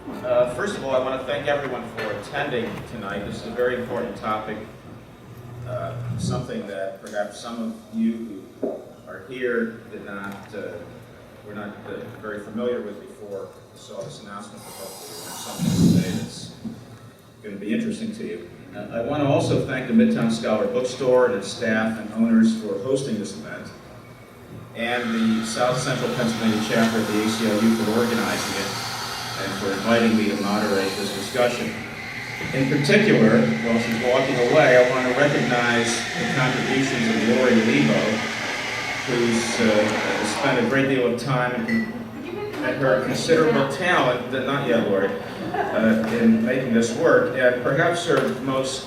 First of all, I want to thank everyone for attending tonight. This is a very important topic, something that perhaps some of you who are here were not very familiar with before you saw this announcement, but hopefully you have something today that's going to be interesting to you. I want to also thank the Midtown Scholar Bookstore and its staff and owners for hosting this event, and the South Central Pennsylvania chapter of the ACLU for organizing it and for inviting me to moderate this discussion. In particular, while she's walking away, I want to recognize the contributions of Lori Lebo, who's spent a great deal of time and her considerable talent, not yet Lori, in making this work. And perhaps her most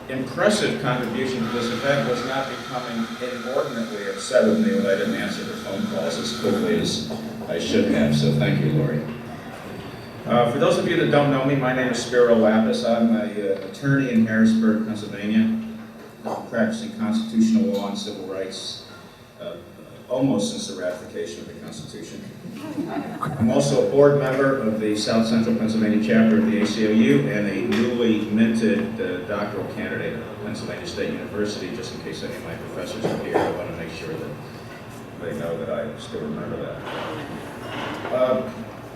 impressive contribution to this event was not becoming inordinately upset with me when I didn't answer her phone calls as quickly as I should have. So thank you, Lori. For those of you that don't know me, my name is Spero Lappas. I'm an attorney in Harrisburg, Pennsylvania. I've been practicing constitutional law and civil rights almost since the ratification of the Constitution. I'm also a board member of the South Central Pennsylvania chapter of the ACLU and a newly minted doctoral candidate at Pennsylvania State University. Just in case any of my professors are here, I want to make sure that they know that I still remember that.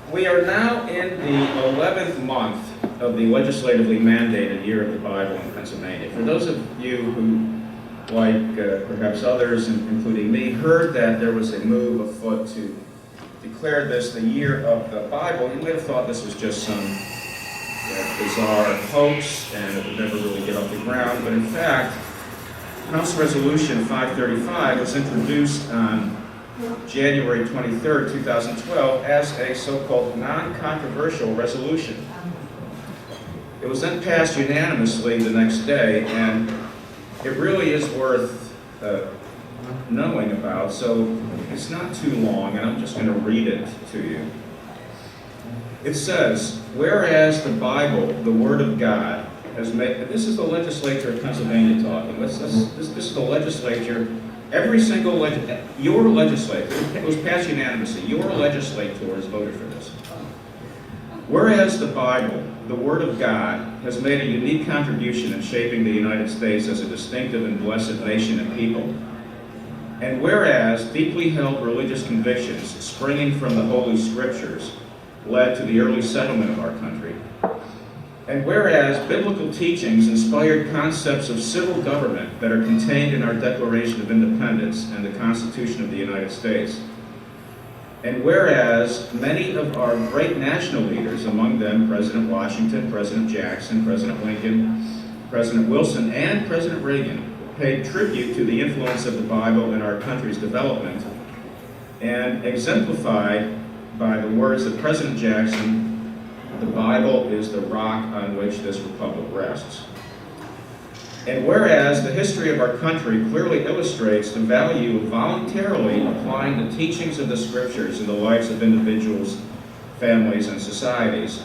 We are now in the 11th month of the legislatively mandated Year of the Bible in Pennsylvania. For those of you who, like perhaps others, including me, heard that there was a move afoot to declare this the Year of the Bible, you might have thought this was just some bizarre hoax and it would never really get off the ground. But in fact, House Resolution 535 was introduced on January 23rd, 2012, as a so-called non-controversial resolution. It was then passed unanimously the next day, and it really is worth knowing about, so it's not too long, and I'm just going to read it to you. It says, whereas the Bible, the Word of God, has made, this is the legislature of Pennsylvania talking, this is the legislature. Every single your legislator, it was passed unanimously, your legislators voted for this. Whereas the Bible, the Word of God, has made a unique contribution in shaping the United States as a distinctive and blessed nation and people, and whereas deeply held religious convictions springing from the Holy Scriptures led to the early settlement of our country, and whereas biblical teachings inspired concepts of civil government that are contained in our Declaration of Independence and the Constitution of the United States, and whereas many of our great national leaders, among them President Washington, President Jackson, President Lincoln, President Wilson, and President Reagan, paid tribute to the influence of the Bible in our country's development, and exemplified by the words of President Jackson, the Bible is the rock on which this republic rests. And whereas the history of our country clearly illustrates the value of voluntarily applying the teachings of the Scriptures in the lives of individuals, families, and societies,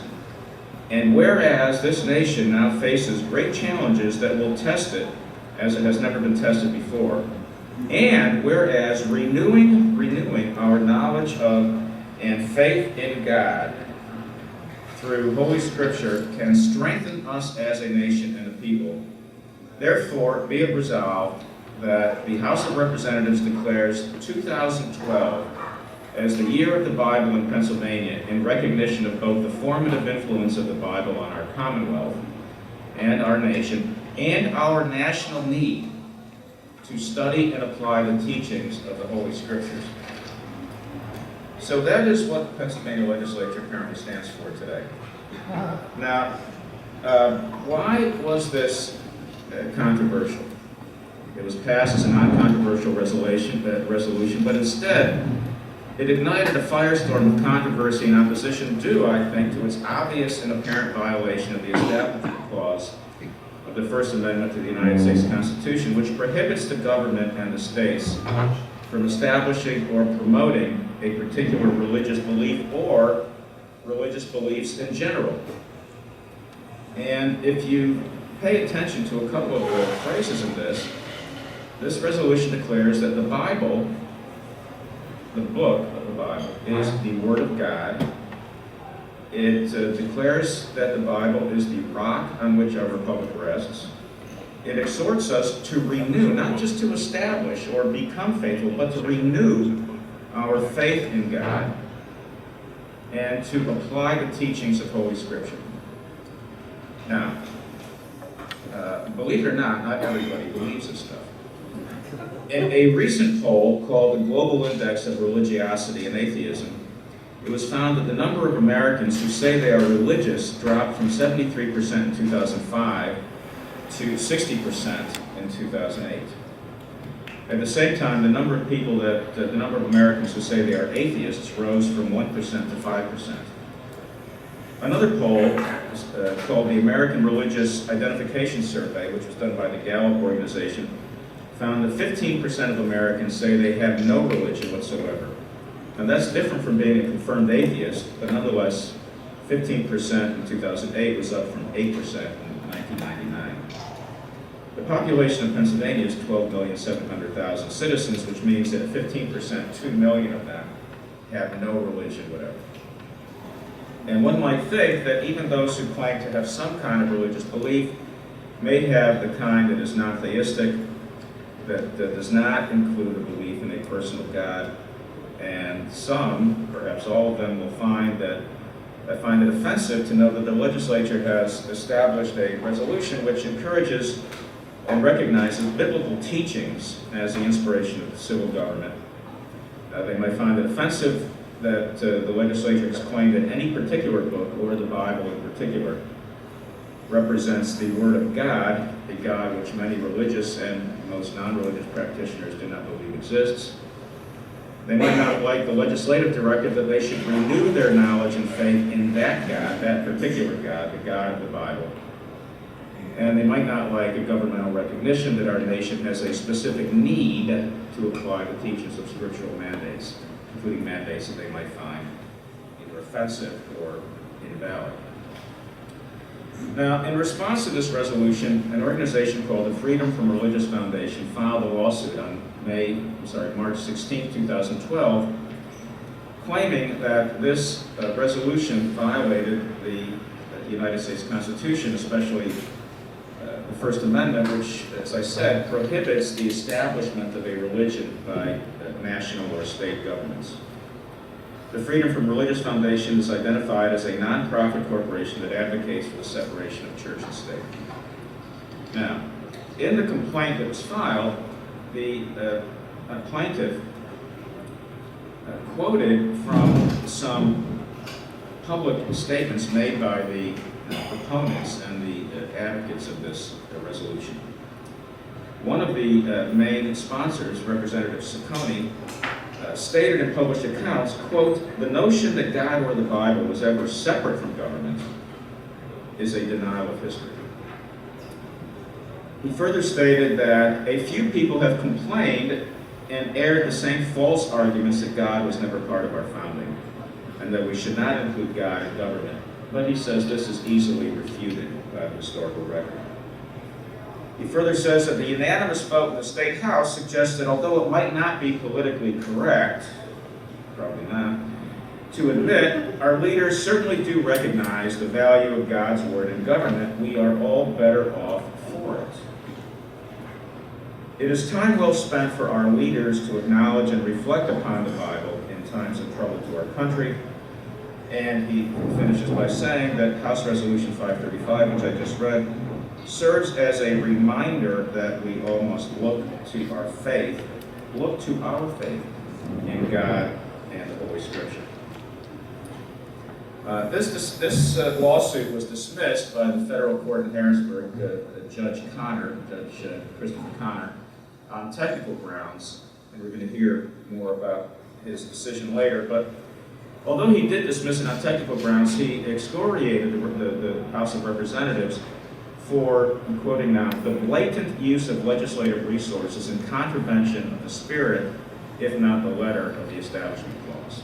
and whereas this nation now faces great challenges that will test it as it has never been tested before, and whereas renewing our knowledge of and faith in God through Holy Scripture can strengthen us as a nation and a people. Therefore, be it resolved that the House of Representatives declares 2012 as the Year of the Bible in Pennsylvania in recognition of both the formative influence of the Bible on our Commonwealth and our nation, and our national need to study and apply the teachings of the Holy Scriptures. So that is what the Pennsylvania legislature currently stands for today. Now, why was this controversial? It was passed as a non-controversial resolution, but instead, it ignited a firestorm of controversy and opposition due, I think, to its obvious and apparent violation of the Establishment Clause of the First Amendment to the United States Constitution, which prohibits the government and the states from establishing or promoting a particular religious belief or religious beliefs in general. And if you pay attention to a couple of the phrases in this resolution declares that the Bible, the book of the Bible, is the Word of God, It declares that the Bible is the rock on which our republic rests. It exhorts us to renew, not just to establish or become faithful, but to renew our faith in God and to apply the teachings of Holy Scripture. Now, believe it or not everybody believes this stuff. In a recent poll called the Global Index of Religiosity and Atheism, it was found that the number of Americans who say they are religious dropped from 73% in 2005 to 60% in 2008. At the same time, the number of Americans who say they are atheists rose from 1% to 5%. Another poll called the American Religious Identification Survey, which was done by the Gallup organization, found that 15% of Americans say they have no religion whatsoever. Now that's different from being a confirmed atheist, but nonetheless, 15% in 2008 was up from 8% in 1999. The population of Pennsylvania is 12,700,000 citizens, which means that 15%, 2 million of them, have no religion whatever. And one might think that even those who claim to have some kind of religious belief may have the kind that is not theistic, that does not include a belief in a personal God, and some, perhaps all of them, will find it offensive to know that the legislature has established a resolution which encourages and recognizes biblical teachings as the inspiration of civil government. They might find it offensive that the legislature has claimed that any particular book, or the Bible in particular, represents the Word of God, a God which many religious and most non-religious practitioners do not believe exists. They might not like the legislative directive that they should renew their knowledge and faith in that God, that particular God, the God of the Bible. And they might not like a governmental recognition that our nation has a specific need to apply the teachings of scriptural mandates, including mandates that they might find either offensive or invalid. Now, in response to this resolution, an organization called the Freedom from Religious Foundation filed a lawsuit on March 16, 2012, claiming that this resolution violated the United States Constitution, especially the First Amendment, which, as I said, prohibits the establishment of a religion by national or state governments. The Freedom from Religious Foundation is identified as a nonprofit corporation that advocates for the separation of church and state. Now, in the complaint that was filed, the plaintiff quoted from some public statements made by the proponents and the advocates of this resolution. One of the main sponsors, Representative Ciccone, stated in published accounts, quote, "The notion that God or the Bible was ever separate from government is a denial of history." He further stated that a few people have complained and aired the same false arguments that God was never part of our founding and that we should not include God in government. But he says this is easily refuted by the historical record. He further says that the unanimous vote in the State House suggests that although it might not be politically correct, probably not, to admit our leaders certainly do recognize the value of God's word in government, we are all better off for it. It is time well spent for our leaders to acknowledge and reflect upon the Bible in times of trouble to our country. And he finishes by saying that House Resolution 535, which I just read, serves as a reminder that we all must look to our faith in God and the Holy Scripture. This lawsuit was dismissed by the federal court in Harrisburg, Judge Christopher Connor, on technical grounds, and we're going to hear more about his decision later. But although he did dismiss it on technical grounds, he excoriated the House of Representatives for, I'm quoting now, the blatant use of legislative resources in contravention of the spirit, if not the letter, of the Establishment Clause.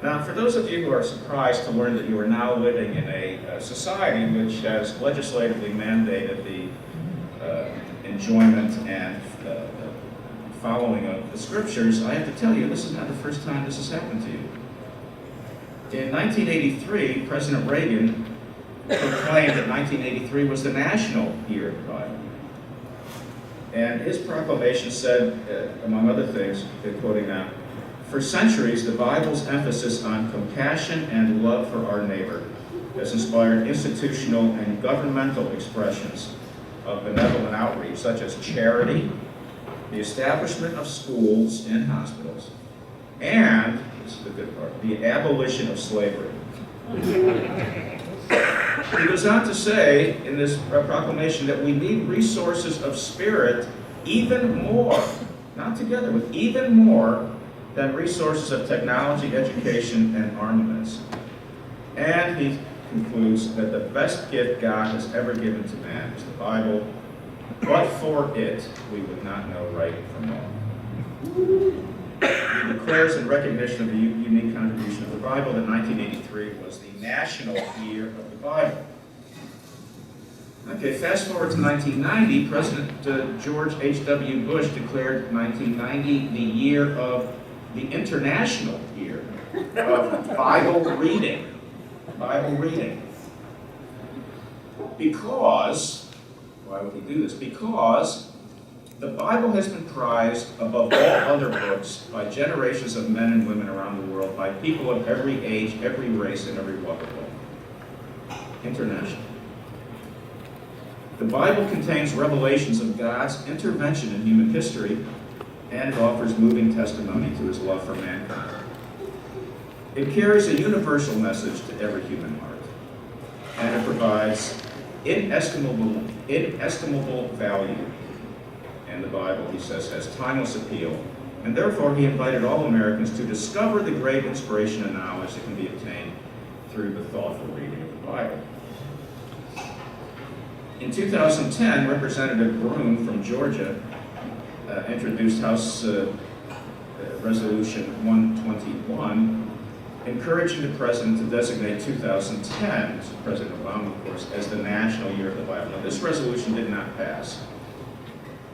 Now, for those of you who are surprised to learn that you are now living in a society which has legislatively mandated the enjoyment and following of the Scriptures, I have to tell you, this is not the first time this has happened to you. In 1983, President Reagan proclaimed that 1983 was the national year of the Bible. And his proclamation said, among other things, quoting now, "For centuries, the Bible's emphasis on compassion and love for our neighbor has inspired institutional and governmental expressions of benevolent outreach, such as charity, the establishment of schools and hospitals, and, this is the good part, the abolition of slavery." He goes on to say in this proclamation that we need resources of spirit even more, not together with, even more than resources of technology, education, and armaments. And he concludes that the best gift God has ever given to man is the Bible, but for it we would not know right from wrong. He declares in recognition of the unique contribution of the Bible that 1983 was the national year of the Bible. Okay, fast forward to 1990, President George H.W. Bush declared 1990 the year of the international year of Bible reading. Bible reading. Because, why would he do this? Because the Bible has been prized above all other books by generations of men and women around the world, by people of every age, every race, and every walk of life. International. The Bible contains revelations of God's intervention in human history, and it offers moving testimony to his love for mankind. It carries a universal message to every human heart, and it provides inestimable value. And the Bible, he says, has timeless appeal, and therefore he invited all Americans to discover the great inspiration and knowledge that can be obtained through the thoughtful reading of the Bible. In 2010, Representative Broom from Georgia introduced House Resolution 121, encouraging the President to designate 2010, this is President Obama, of course, as the National Year of the Bible. Now, this resolution did not pass.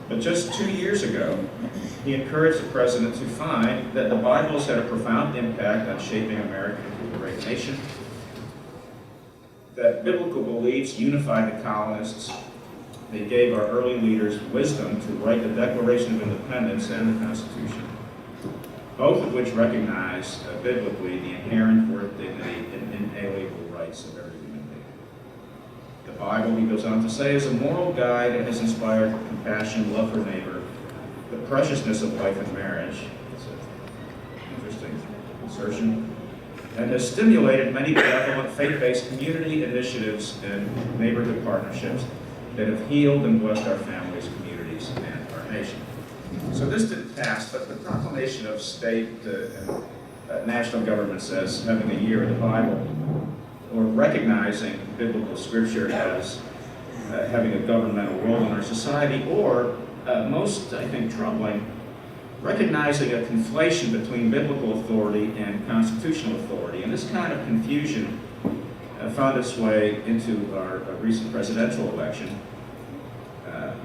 But just 2 years ago, he encouraged the President to find that the Bible has had a profound impact on shaping America into a great nation, that biblical beliefs unified the colonists. They gave our early leaders wisdom to write the Declaration of Independence and the Constitution, both of which recognize biblically the inherent worth, dignity, and inalienable rights of every human being. The Bible, he goes on to say, is a moral guide and has inspired compassion, love for neighbor, the preciousness of life and marriage. It's an interesting insertion. And has stimulated many benevolent faith-based community initiatives and neighborhood partnerships that have healed and blessed our families, communities, and our nation. So this didn't pass, but the proclamation of state and national government says having a year of the Bible, or recognizing biblical scripture as having a governmental role in our society, or most, I think, troubling, recognizing a conflation between biblical authority and constitutional authority. And this kind of confusion found its way into our recent presidential election,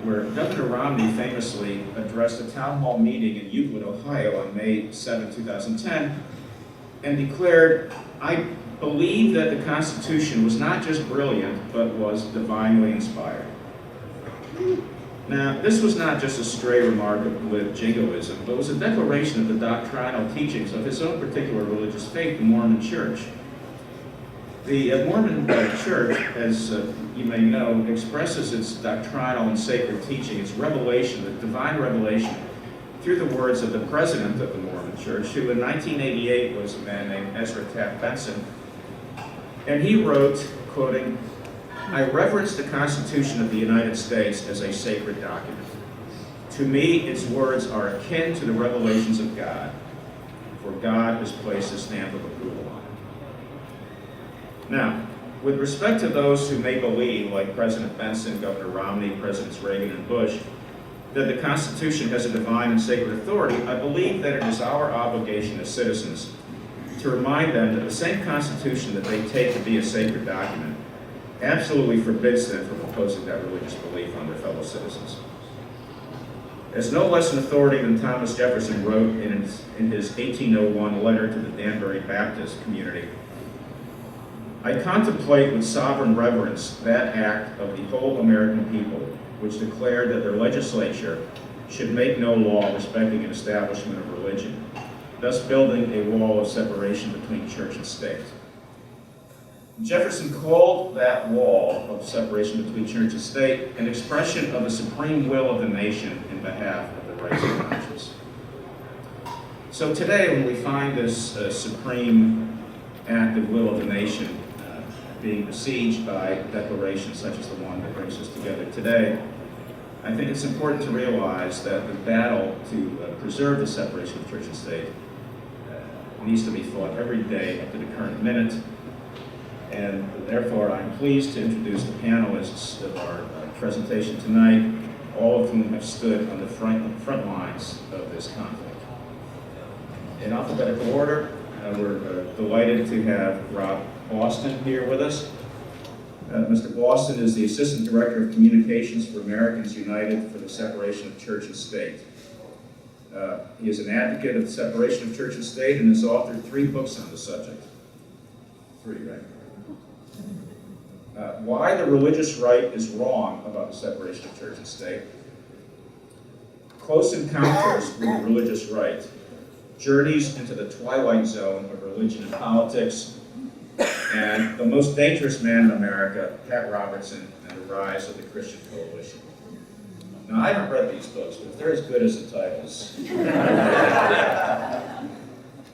where Governor Romney famously addressed a town hall meeting in Euclid, Ohio on May 7, 2010, and declared, "I believe that the Constitution was not just brilliant, but was divinely inspired." Now, this was not just a stray remark of jingoism, but was a declaration of the doctrinal teachings of his own particular religious faith, the Mormon Church. The Mormon Church, as you may know, expresses its doctrinal and sacred teaching, its revelation, the divine revelation, through the words of the president of the Mormon Church, who in 1988 was a man named Ezra Taft Benson. And he wrote, quoting, "I reverence the Constitution of the United States as a sacred document. To me, its words are akin to the revelations of God, for God has placed a stamp of approval on it." Now, with respect to those who may believe, like President Benson, Governor Romney, Presidents Reagan and Bush, that the Constitution has a divine and sacred authority, I believe that it is our obligation as citizens to remind them that the same Constitution that they take to be a sacred document absolutely forbids them from imposing that religious belief on their fellow citizens. As no less an authority than Thomas Jefferson wrote in his 1801 letter to the Danbury Baptist community, I contemplate with sovereign reverence that act of the whole American people, which declared that their legislature should make no law respecting an establishment of religion, thus building a wall of separation between church and state. Jefferson called that wall of separation between church and state an expression of the supreme will of the nation in behalf of the rights of conscience. So today, when we find this supreme act of will of the nation being besieged by declarations such as the one that brings us together today, I think it's important to realize that the battle to preserve the separation of church and state needs to be fought every day up to the current minute. And therefore, I'm pleased to introduce the panelists of our presentation tonight, all of whom have stood on the front lines of this conflict. In alphabetical order, we're delighted to have Rob Boston here with us. Mr. Boston is the Assistant Director of Communications for Americans United for the Separation of Church and State. He is an advocate of the separation of church and state and has authored 3 books on the subject. 3, right? Why the Religious Right is Wrong About the Separation of Church and State. Close Encounters with the Religious Right. Journeys into the Twilight Zone of Religion and Politics. And The Most Dangerous Man in America, Pat Robertson, and the Rise of the Christian Coalition. Now, I haven't read these books, but if they're as good as the titles.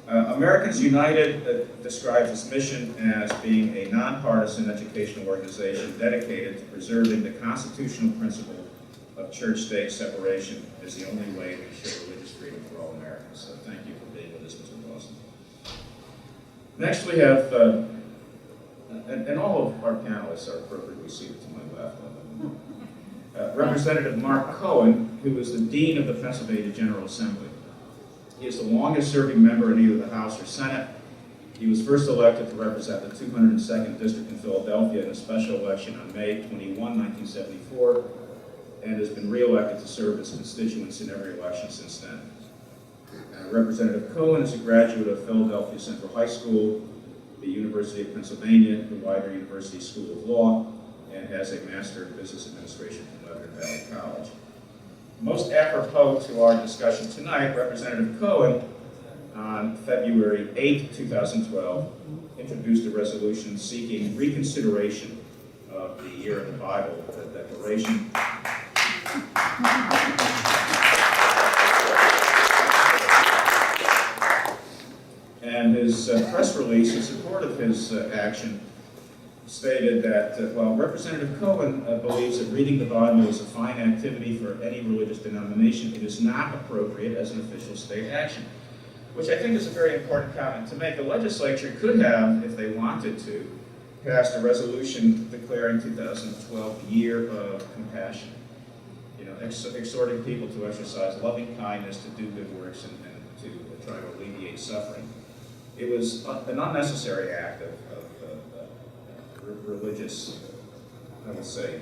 Americans United describes its mission as being a nonpartisan educational organization dedicated to preserving the constitutional principle of church-state separation as the only way to ensure religious freedom for all Americans. So thank you for being with us, Mr. Boston. Next we have, and all of our panelists are appropriately seated to my left. Representative Mark Cohen, who is the Dean of the Pennsylvania General Assembly. He is the longest-serving member in either the House or Senate. He was first elected to represent the 202nd District in Philadelphia in a special election on May 21, 1974, and has been re-elected to serve his constituents in every election since then. Representative Cohen is a graduate of Philadelphia Central High School, the University of Pennsylvania, the Wider University School of Law, and has a Master in Business Administration from Lebanon Valley College. Most apropos to our discussion tonight, Representative Cohen, on February 8, 2012, introduced a resolution seeking reconsideration of the Year of the Bible Declaration. And his press release in support of his action stated that, while Representative Cohen believes that reading the Bible is a fine activity for any religious denomination, it is not appropriate as an official state action, which I think is a very important comment to make. The legislature could have, if they wanted to, passed a resolution declaring 2012 the Year of Compassion, exhorting people to exercise loving kindness, to do good works, and to try to alleviate suffering. It was an unnecessary act of religious, I would say,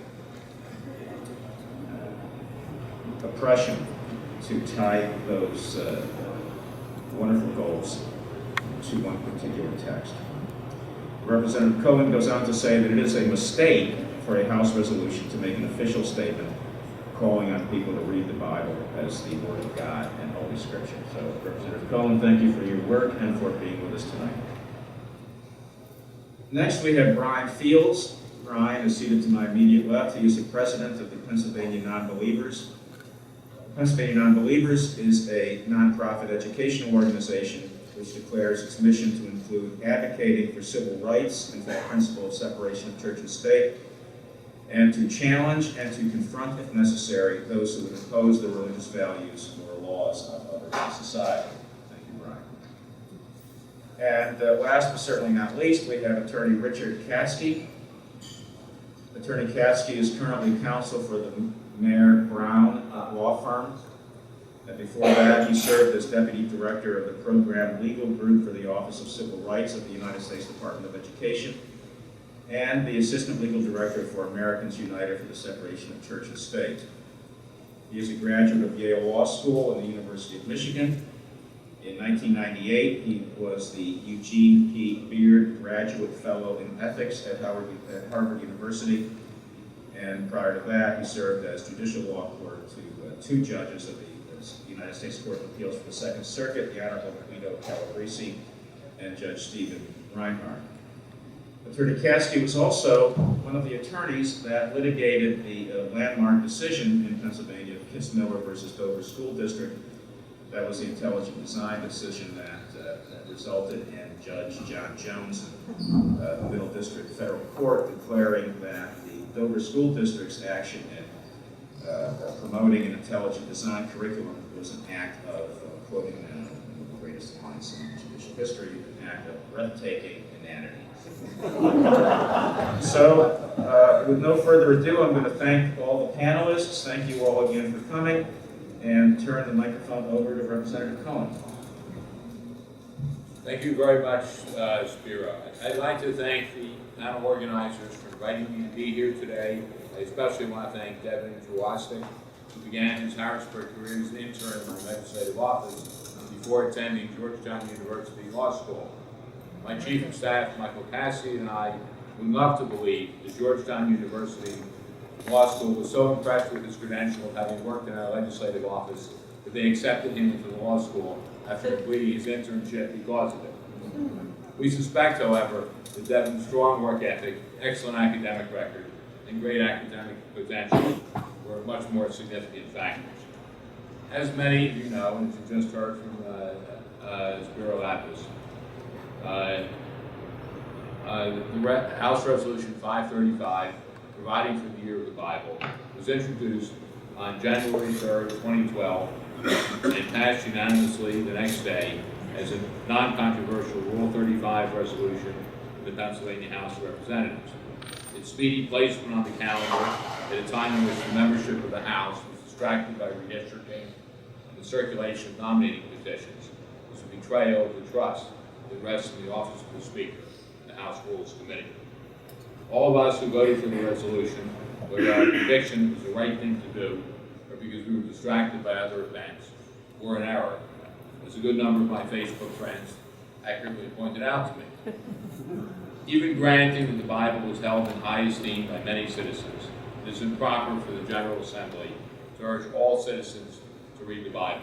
oppression to tie those wonderful goals to one particular text. Representative Cohen goes on to say that it is a mistake for a House resolution to make an official statement calling on people to read the Bible as the Word of God and Holy Scripture. So, Representative Cohen, thank you for your work and for being with us tonight. Next, we have Brian Fields. Brian is seated to my immediate left. He is the president of the Pennsylvania Non-Believers. Pennsylvania Non-Believers is a nonprofit educational organization which declares its mission to include advocating for civil rights and for the principle of separation of church and state, and to challenge and to confront, if necessary, those who would impose the religious values or laws on others in society. Thank you, Brian. And last but certainly not least, we have Attorney Richard Katsky. Attorney Katsky is currently counsel for the Mayer Brown law firm. And before that, he served as Deputy Director of the Program Legal Group for the Office of Civil Rights of the United States Department of Education, and the Assistant Legal Director for Americans United for the Separation of Church and State. He is a graduate of Yale Law School and the University of Michigan. In 1998, he was the Eugene P. Beard Graduate Fellow in Ethics at Harvard University. And prior to that, he served as judicial law clerk to two judges of the United States Court of Appeals for the Second Circuit, the Honorable Guido Calabresi and Judge Stephen Reinhardt. Attorney Caskey was also one of the attorneys that litigated the landmark decision in Pennsylvania of Kitzmiller versus Dover School District. That was the intelligent design decision that resulted in Judge John Jones in the Middle District Federal Court declaring that the Dover School District's action in promoting an intelligent design curriculum was an act of, quoting one of the greatest lines in judicial history, an act of breathtaking inanity. So, with no further ado, I'm going to thank all the panelists. Thank you all again for coming, and turn the microphone over to Representative Cohen. Thank you very much, Spero. I'd like to thank the panel organizers for inviting me to be here today. I especially want to thank Devin Trowastik, who began his Harrisburg career as an intern in my legislative office before attending Georgetown University Law School. My chief of staff, Michael Cassidy, and I would love to believe that Georgetown University Law School was so impressed with his credential of having worked in our legislative office that they accepted him into the law school after completing his internship because of it. We suspect, however, that Devin's strong work ethic, excellent academic record, and great academic potential were much more significant factors. As many of you know, and as you just heard from Spero Lappas, the House Resolution 535, providing for the Year of the Bible, was introduced on January 3rd, 2012, and passed unanimously the next day as a non-controversial Rule 35 resolution of the Pennsylvania House of Representatives. Its speedy placement on the calendar at a time in which the membership of the House was distracted by redistricting and the circulation of nominating petitions was a betrayal of the trust that rests in the office of the Speaker, the House Rules Committee. All of us who voted for the resolution, whether our conviction was the right thing to do, or because we were distracted by other events, were in error, as a good number of my Facebook friends accurately pointed out to me. Even granting that the Bible was held in high esteem by many citizens, it is improper for the General Assembly to urge all citizens to read the Bible.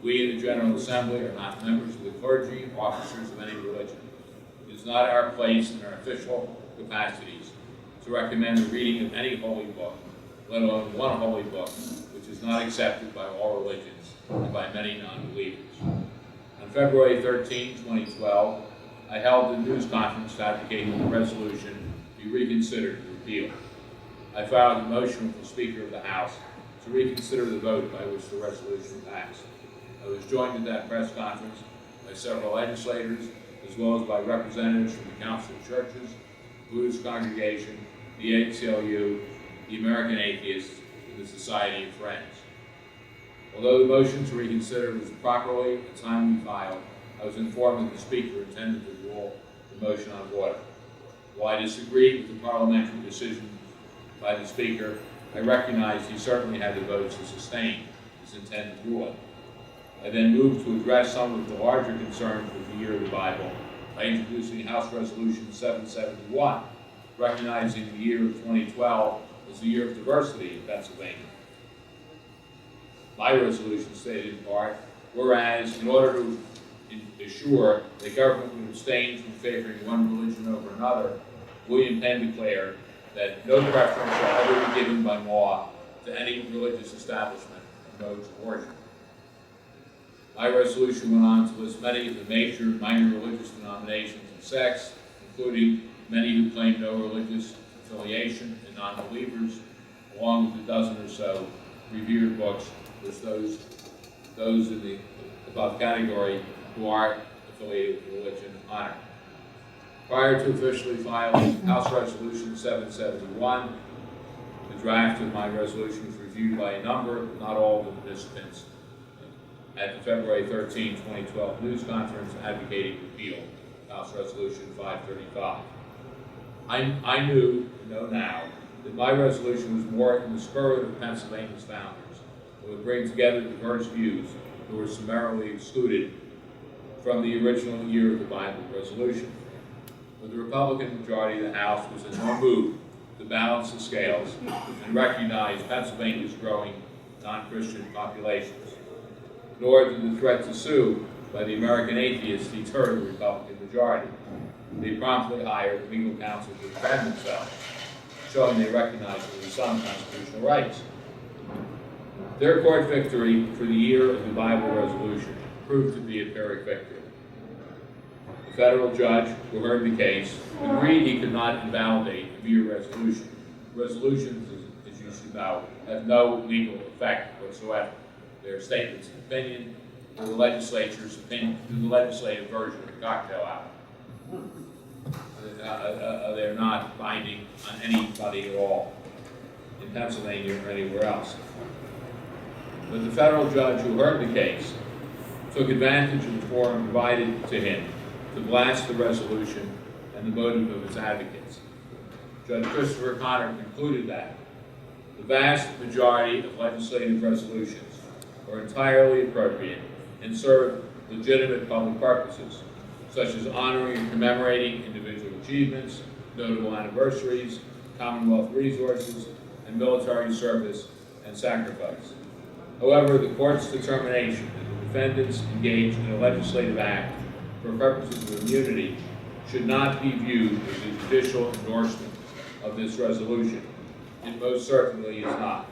We in the General Assembly are not members of the clergy, officers of any religion. It is not our place in our official capacities to recommend the reading of any holy book, let alone one holy book, which is not accepted by all religions and by many non-believers. On February 13, 2012, I held a news conference advocating the resolution be reconsidered and repealed. I filed a motion with the Speaker of the House to reconsider the vote by which the resolution passed. I was joined at that press conference by several legislators, as well as by representatives from the Council of Churches, the Buddhist Congregation, the ACLU, the American Atheists, and the Society of Friends. Although the motion to reconsider was properly and timely filed, I was informed that the Speaker intended to rule the motion on order. While I disagreed with the parliamentary decision by the Speaker, I recognized he certainly had the votes to sustain his intended ruling. I then moved to address some of the larger concerns with the Year of the Bible by introducing House Resolution 771, recognizing the year of 2012 as the Year of Diversity in Pennsylvania. My resolution stated in part, whereas in order to assure that government would abstain from favoring one religion over another, William Penn declared that no preference shall ever be given by law to any religious establishment and modes of worship. My resolution went on to list many of the major minor religious denominations and sects, including many who claim no religious affiliation and non-believers, along with a dozen or so revered books, with those in the above category who are affiliated with religion honored. Prior to officially filing House Resolution 771, the draft of my resolution was reviewed by a number, not all, of the participants at the February 13, 2012 news conference advocating repeal of House Resolution 535. I knew, and know now, that my resolution was more in the spirit of Pennsylvania's founders, that would bring together diverse views who were summarily excluded from the original Year of the Bible resolution. But the Republican majority of the House was in no mood to balance the scales and recognize Pennsylvania's growing non-Christian populations. Nor did the threat to sue by the American atheists deter the Republican majority. They promptly hired legal counsel to defend themselves, showing they recognized there were some constitutional rights. Their court victory for the Year of the Bible resolution proved to be a Pyrrhic victory. The federal judge who heard the case agreed he could not invalidate a mere resolution. Resolutions, as you should know, have no legal effect whatsoever. They are statements of opinion to the legislature's opinion, to the legislative version of the cocktail hour. They're not binding on anybody at all in Pennsylvania or anywhere else. But the federal judge who heard the case took advantage of the forum provided to him to blast the resolution and the motive of its advocates. Judge Christopher Connor concluded that the vast majority of legislative resolutions are entirely appropriate and serve legitimate public purposes, such as honoring and commemorating individual achievements, notable anniversaries, Commonwealth resources, and military service and sacrifice. However, the court's determination that the defendants engaged in a legislative act for purposes of immunity should not be viewed as a judicial endorsement of this resolution. It most certainly is not.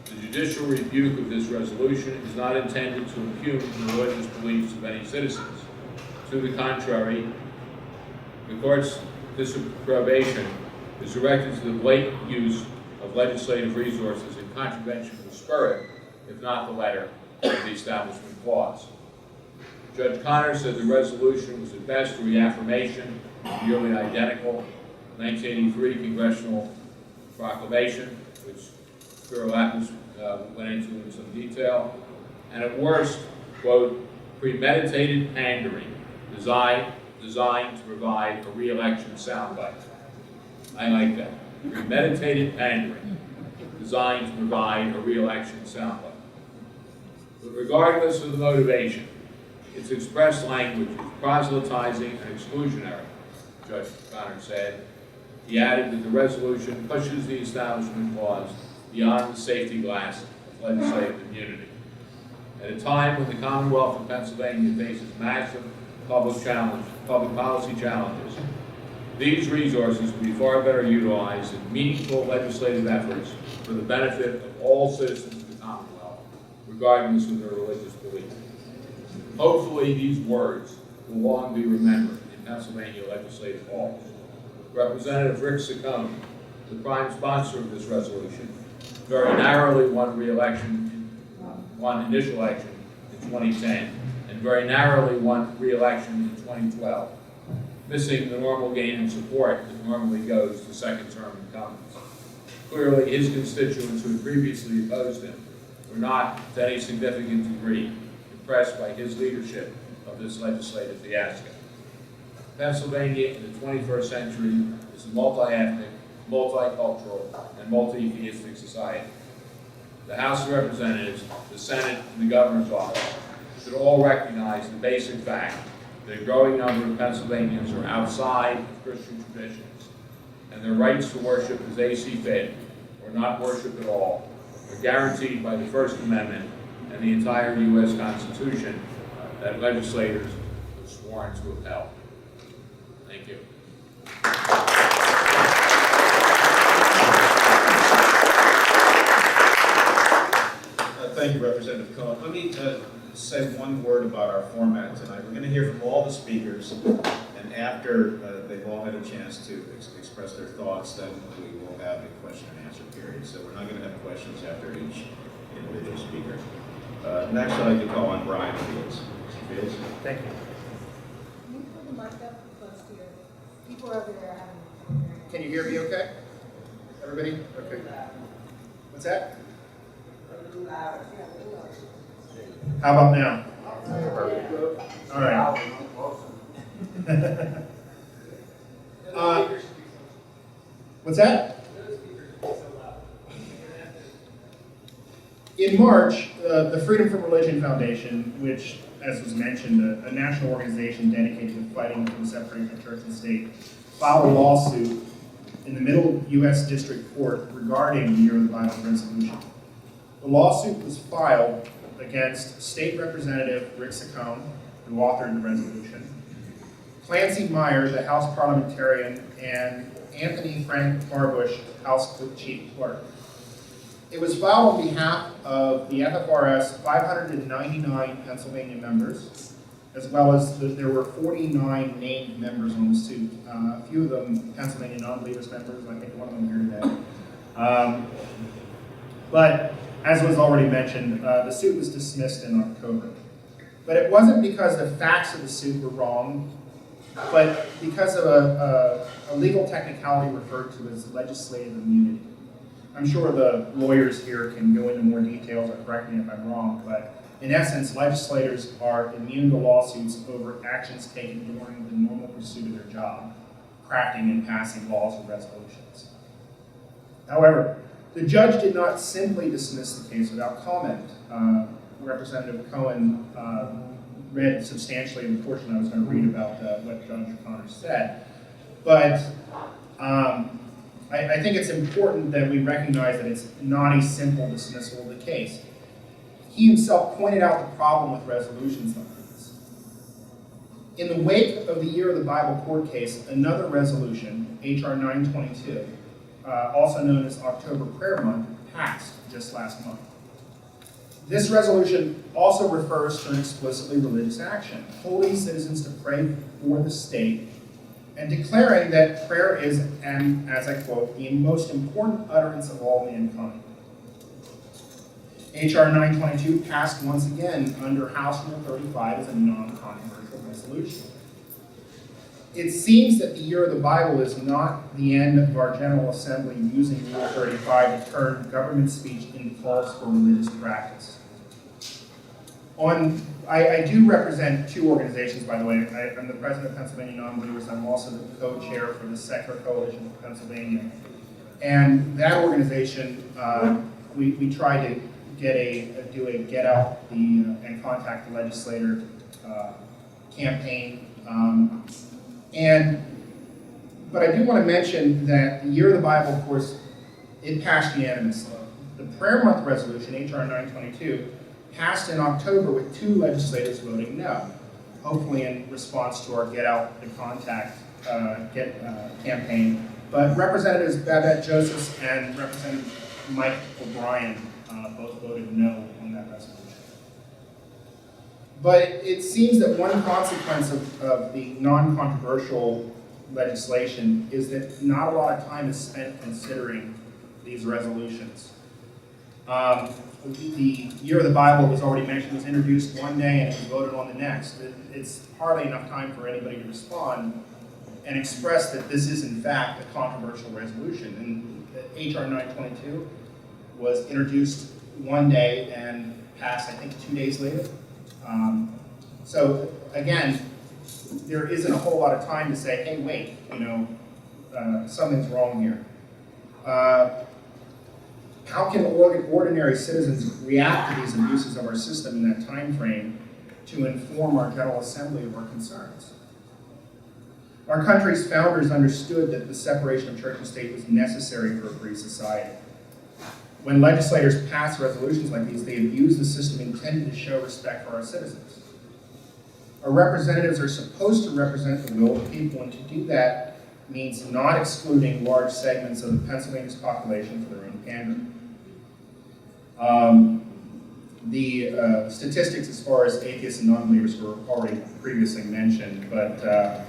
The judicial rebuke of this resolution is not intended to impugn the religious beliefs of any citizens. To the contrary, the court's disapprobation is directed to the blatant use of legislative resources in contravention of the spirit, if not the letter, of the Establishment Clause. Judge Connor said the resolution was at best a reaffirmation of the nearly identical 1983 congressional proclamation, which Spero Lappas went into in some detail, and at worst, quote, premeditated pandering designed to provide a re-election soundbite. I like that. Premeditated pandering designed to provide a re-election soundbite. But regardless of the motivation, its expressed language is proselytizing and exclusionary, Judge Connor said. He added that the resolution pushes the Establishment Clause beyond the safety glass of legislative immunity. At a time when the Commonwealth of Pennsylvania faces massive public policy challenges, these resources will be far better utilized in meaningful legislative efforts for the benefit of all citizens of the Commonwealth, regardless of their religious belief. Hopefully, these words will long be remembered in Pennsylvania legislative halls. Representative Rick Saccone, the prime sponsor of this resolution, very narrowly won initial election in 2010, and very narrowly won re-election in 2012, missing the normal gain in support that normally goes to second-term incumbents. Clearly, his constituents who had previously opposed him were not, to any significant degree, impressed by his leadership of this legislative fiasco. Pennsylvania in the 21st century is a multi-ethnic, multicultural, and multi-theistic society. The House of Representatives, the Senate, and the Governor's Office should all recognize the basic fact that a growing number of Pennsylvanians are outside of Christian traditions, and their rights to worship as they see fit, or not worship at all, are guaranteed by the First Amendment and the entire U.S. Constitution that legislators are sworn to upheld. Thank you. Thank you, Representative Cohen. Let me say one word about our format tonight. We're going to hear from all the speakers, and after they've all had a chance to express their thoughts, then we will have a question and answer period. So we're not going to have questions after each individual speaker. Next, I'd like to call on Brian Fields. Mr. Fields. Thank you. Can you put the mic up close to your people over there having? Can you hear me okay? Everybody? Okay. What's that? How about now? All right. What's that? In March, the Freedom from Religion Foundation, which as was mentioned, a national organization dedicated to fighting for the separation of church and state, filed a lawsuit in the Middle U.S. District Court regarding the Year of the Bible resolution. The lawsuit was filed against State Representative Rick Saccone, who authored the resolution, Clancy Meyer, the House parliamentarian, and Anthony Frank Barbush, House Chief Clerk. It was filed on behalf of the FFRS 599 Pennsylvania members, as well as there were 49 named members on the suit. A few of them Pennsylvania non-believers members, I think one of them here today. But as was already mentioned, the suit was dismissed in October. But it wasn't because the facts of the suit were wrong, but because of a legal technicality referred to as legislative immunity. I'm sure the lawyers here can go into more details or correct me if I'm wrong, but in essence, legislators are immune to lawsuits over actions taken during the normal pursuit of their job, crafting and passing laws or resolutions. However, the judge did not simply dismiss the case without comment. Representative Cohen read substantially the portion I was going to read about what Judge O'Connor said. But I think it's important that we recognize that it's not a simple dismissal of the case. He himself pointed out the problem with resolutions like this. In the wake of the Year of the Bible court case, another resolution, H.R. 922, also known as October Prayer Month, passed just last month. This resolution also refers to an explicitly religious action, holding citizens to pray for the state and declaring that prayer is, and as I quote, the most important utterance of all mankind. H.R. 922 passed once again under House Rule 35 as a non-controversial resolution. It seems that the Year of the Bible is not the end of our General Assembly using Rule 35 to turn government speech into calls for religious practice. I do represent two organizations, by the way. I'm the president of Pennsylvania Non-Believers. I'm also the co-chair for the Secular Coalition of Pennsylvania. And that organization, we try to do a get out and contact the legislator campaign. But I do want to mention that the Year of the Bible, of course, it passed unanimously. The Prayer Month resolution, H.R. 922, passed in October with 2 legislators voting no, hopefully in response to our Get Out and Contact campaign. But Representatives Babette Joseph and Representative Mike O'Brien both voted no on that resolution. But it seems that one consequence of the non-controversial legislation is that not a lot of time is spent considering these resolutions. The Year of the Bible, was already mentioned, was introduced one day and it was voted on the next. It's hardly enough time for anybody to respond and express that this is in fact a controversial resolution. And H.R. 922 was introduced one day and passed, I think, 2 days later. So again, there isn't a whole lot of time to say, hey, wait, something's wrong here. How can ordinary citizens react to these abuses of our system in that time frame to inform our General Assembly of our concerns? Our country's founders understood that the separation of church and state was necessary for a free society. When legislators pass resolutions like these, they abuse the system intended to show respect for our citizens. Our representatives are supposed to represent the will of the people, and to do that means not excluding large segments of Pennsylvania's population for their own pandering. The statistics as far as atheists and non-believers were already previously mentioned, but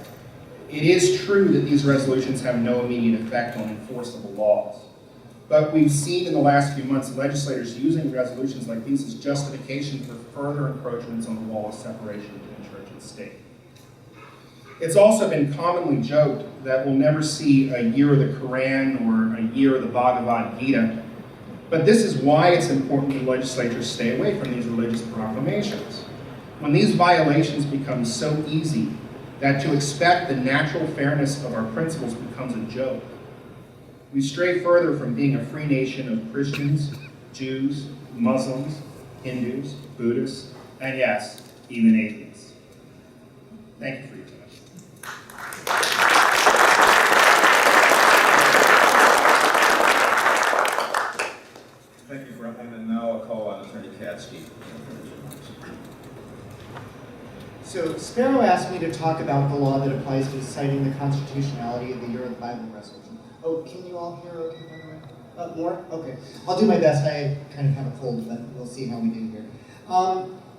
it is true that these resolutions have no immediate effect on enforceable laws. But we've seen in the last few months legislators using resolutions like these as justification for further encroachments on the wall of separation between church and state. It's also been commonly joked that we'll never see a year of the Quran or a year of the Bhagavad Gita. But this is why it's important that legislatures stay away from these religious proclamations. When these violations become so easy that to expect the natural fairness of our principles becomes a joke, we stray further from being a free nation of Christians, Jews, Muslims, Hindus, Buddhists, and yes, even atheists. Thank you for your time. Thank you, Brendan, and now I'll call on Attorney Katsky. So Spero asked me to talk about the law that applies to citing the constitutionality of the Year of the Bible resolution. Oh, can you all hear okay, by the way? More? Okay. I'll do my best. I kind of have a cold, but we'll see how we do here.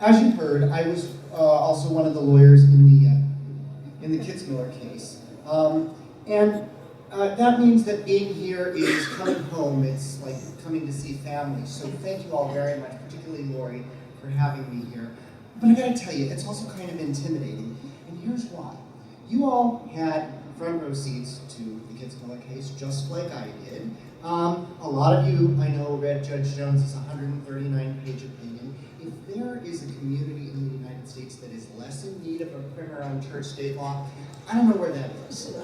As you heard, I was also one of the lawyers in the Kitzmiller case. That means that being here is coming home. It's like coming to see family. So thank you all very much, particularly Lori, for having me here. But I gotta tell you, it's also kind of intimidating, and here's why. You all had front row seats to the Kitzmiller case, just like I did. A lot of you, I know, read Judge Jones's 139-page opinion. If there is a community in the United States that is less in need of a primer on church-state law, I don't know where that is.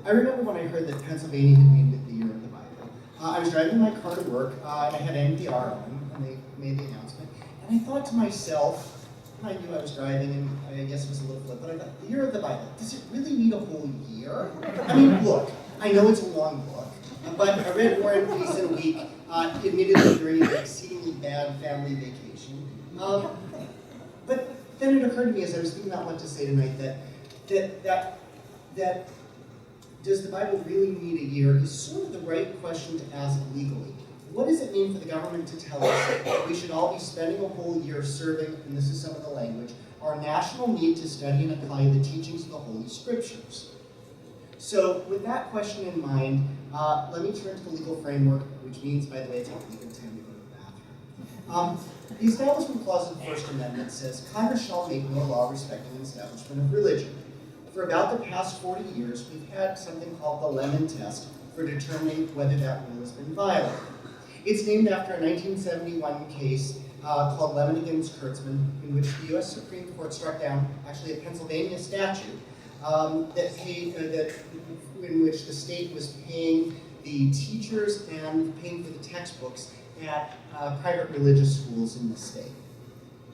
I remember when I heard that Pennsylvania had named it the Year of the Bible. I was driving my car to work, and I had NPR on, and they made the announcement. And I thought to myself, I knew I was driving, and I guess it was a little flip, but I thought, the Year of the Bible, does it really need a whole year? I mean, look, I know it's a long book, but I read War and Peace in a week, admittedly during an exceedingly bad family vacation. But then it occurred to me as I was thinking about what to say tonight that does the Bible really need a year is sort of the right question to ask legally. What does it mean for the government to tell us that we should all be spending a whole year serving, and this is some of the language, our national need to study and apply the teachings of the Holy Scriptures? So with that question in mind, let me turn to the legal framework, which means, by the way, it's not legal time to go to the bathroom. The Establishment Clause of the First Amendment says, Congress shall make no law respecting the establishment of religion. For about the past 40 years, we've had something called the Lemon Test for determining whether that rule has been violated. It's named after a 1971 case called Lemon against Kurtzman, in which the U.S. Supreme Court struck down actually a Pennsylvania statute in which the state was paying the teachers and paying for the textbooks at private religious schools in the state.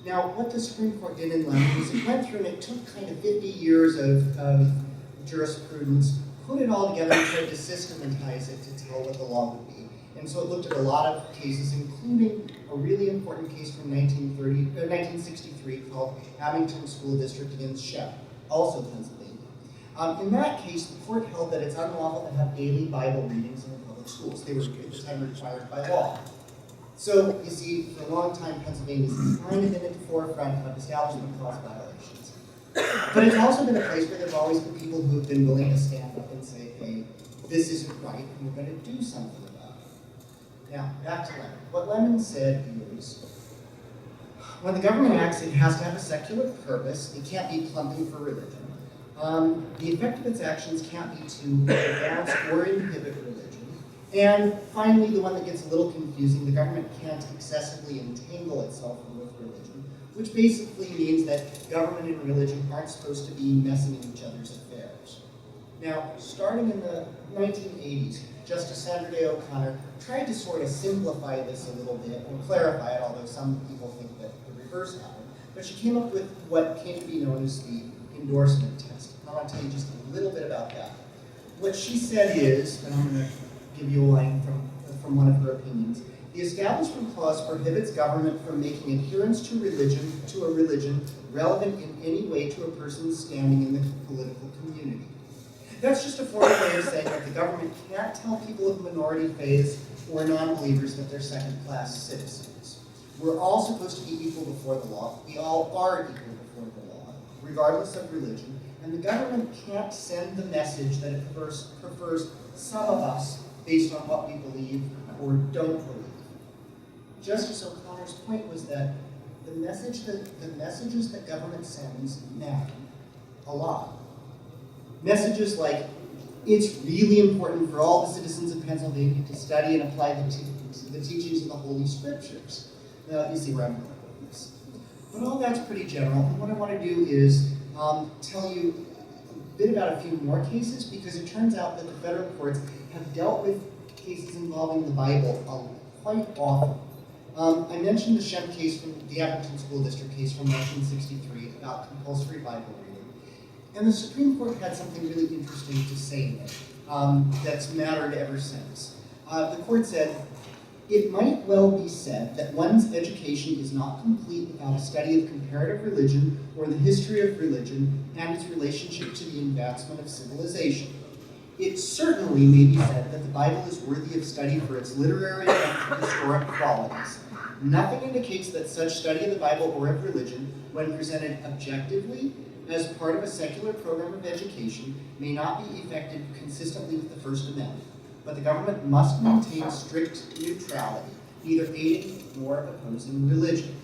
Now, what the Supreme Court did in Lemon was it went through and it took kind of 50 years of jurisprudence, put it all together and tried to systematize it to tell what the law would be. And so it looked at a lot of cases, including a really important case from 1963 called Abington School District against Shep, also Pennsylvania. In that case, the court held that it's unlawful to have daily Bible readings in the public schools. They were at the time required by law. So, you see, for a long time, Pennsylvania's kind of been at the forefront of Establishment Clause violations. But it's also been a place where there's always been people who have been willing to stand up and say, hey, this isn't right, and we're going to do something about it. Now, back to Lemon. What Lemon said is, when the government acts, it has to have a secular purpose. It can't be plumbing for religion. The effect of its actions can't be to advance or inhibit religion. And finally, the one that gets a little confusing, the government can't excessively entangle itself with religion, which basically means that government and religion aren't supposed to be messing in each other's affairs. Now, starting in the 1980s, Justice Sandra Day O'Connor tried to sort of simplify this a little bit and clarify it, although some people think that the reverse happened. But she came up with what came to be known as the endorsement test. I want to tell you just a little bit about that. What she said is, and I'm going to give you a line from one of her opinions, the Establishment Clause prohibits government from making adherence to a religion relevant in any way to a person's standing in the political community. That's just a formal way of saying that the government can't tell people of minority faiths or non-believers that they're second-class citizens. We're all supposed to be equal before the law. We all are equal before the law, regardless of religion, and the government can't send the message that it prefers some of us based on what we believe or don't believe. Justice O'Connor's point was that the messages that government sends matter a lot. Messages like, it's really important for all the citizens of Pennsylvania to study and apply the teachings of the Holy Scriptures. Now, you see where I'm going with this. But all that's pretty general, and what I want to do is tell you a bit about a few more cases, because it turns out that the federal courts have dealt with cases involving the Bible quite often. I mentioned the Shemp case from the Abington School District case from 1963 about compulsory Bible reading. And the Supreme Court had something really interesting to say in it that's mattered ever since. The court said, "It might well be said that one's education is not complete without a study of comparative religion or the history of religion and its relationship to the advancement of civilization. It certainly may be said that the Bible is worthy of study for its literary and historic qualities. Nothing indicates that such study of the Bible or of religion, when presented objectively as part of a secular program of education, may not be effected consistently with the First Amendment. But the government must maintain strict neutrality, neither aiding nor opposing religion."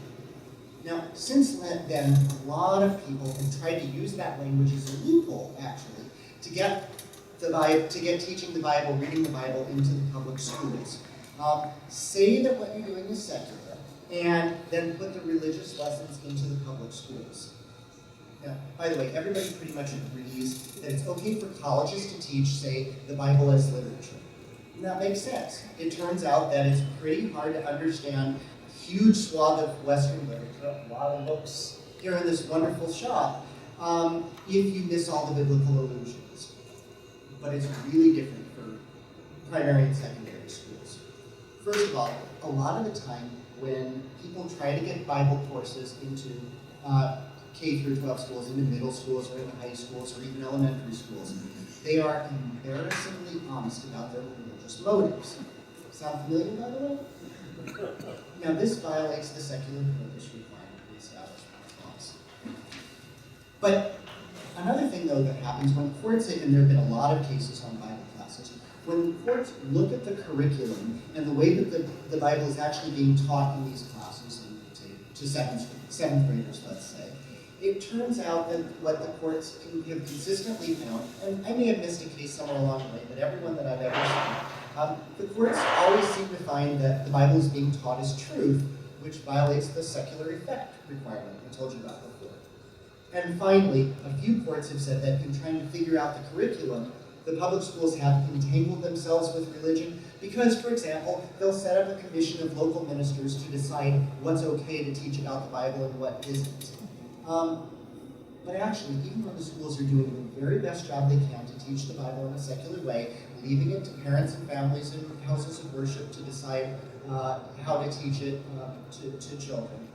Now, since then, a lot of people have tried to use that language as a loophole, actually, to get teaching the Bible, reading the Bible into the public schools. Say that what you're doing is secular, and then put the religious lessons into the public schools. Now, by the way, everybody pretty much agrees that it's okay for colleges to teach, say, the Bible as literature. And that makes sense. It turns out that it's pretty hard to understand a huge swath of Western literature, a lot of books here in this wonderful shop, if you miss all the biblical allusions. But it's really different for primary and secondary schools. First of all, a lot of the time when people try to get Bible courses into K through 12 schools, into middle schools, or into high schools, or even elementary schools, they are embarrassingly honest about their religious motives. Sound familiar, by the way? Now, this violates the secular purpose requirement of the Establishment Clause. But another thing, though, that happens when courts, and there have been a lot of cases on Bible classes, when courts look at the curriculum and the way that the Bible is actually being taught in these classes, to seventh graders, let's say, it turns out that what the courts have consistently found, and I may have missed a case somewhere along the way, but everyone that I've ever seen, the courts always seem to find that the Bible is being taught as truth, which violates the secular effect requirement I told you about before. And finally, a few courts have said that in trying to figure out the curriculum, the public schools have entangled themselves with religion because, for example, they'll set up a commission of local ministers to decide what's okay to teach about the Bible and what isn't. But actually, even though the schools are doing the very best job they can to teach the Bible in a secular way, leaving it to parents and families and houses of worship to decide how to teach it to children.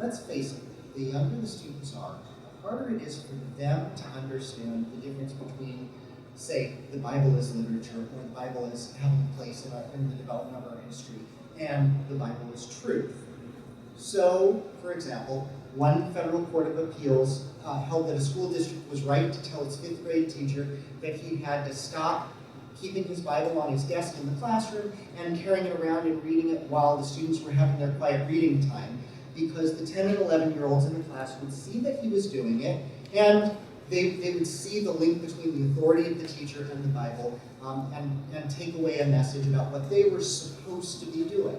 Let's face it, the younger the students are, the harder it is for them to understand the difference between, say, the Bible as literature, or the Bible as having a place in the development of our history, and the Bible as truth. So, for example, one federal court of appeals held that a school district was right to tell its 5th grade teacher that he had to stop keeping his Bible on his desk in the classroom and carrying it around and reading it while the students were having their quiet reading time, because the 10 and 11-year-olds in the class would see that he was doing it, and they would see the link between the authority of the teacher and the Bible, and take away a message about what they were supposed to be doing.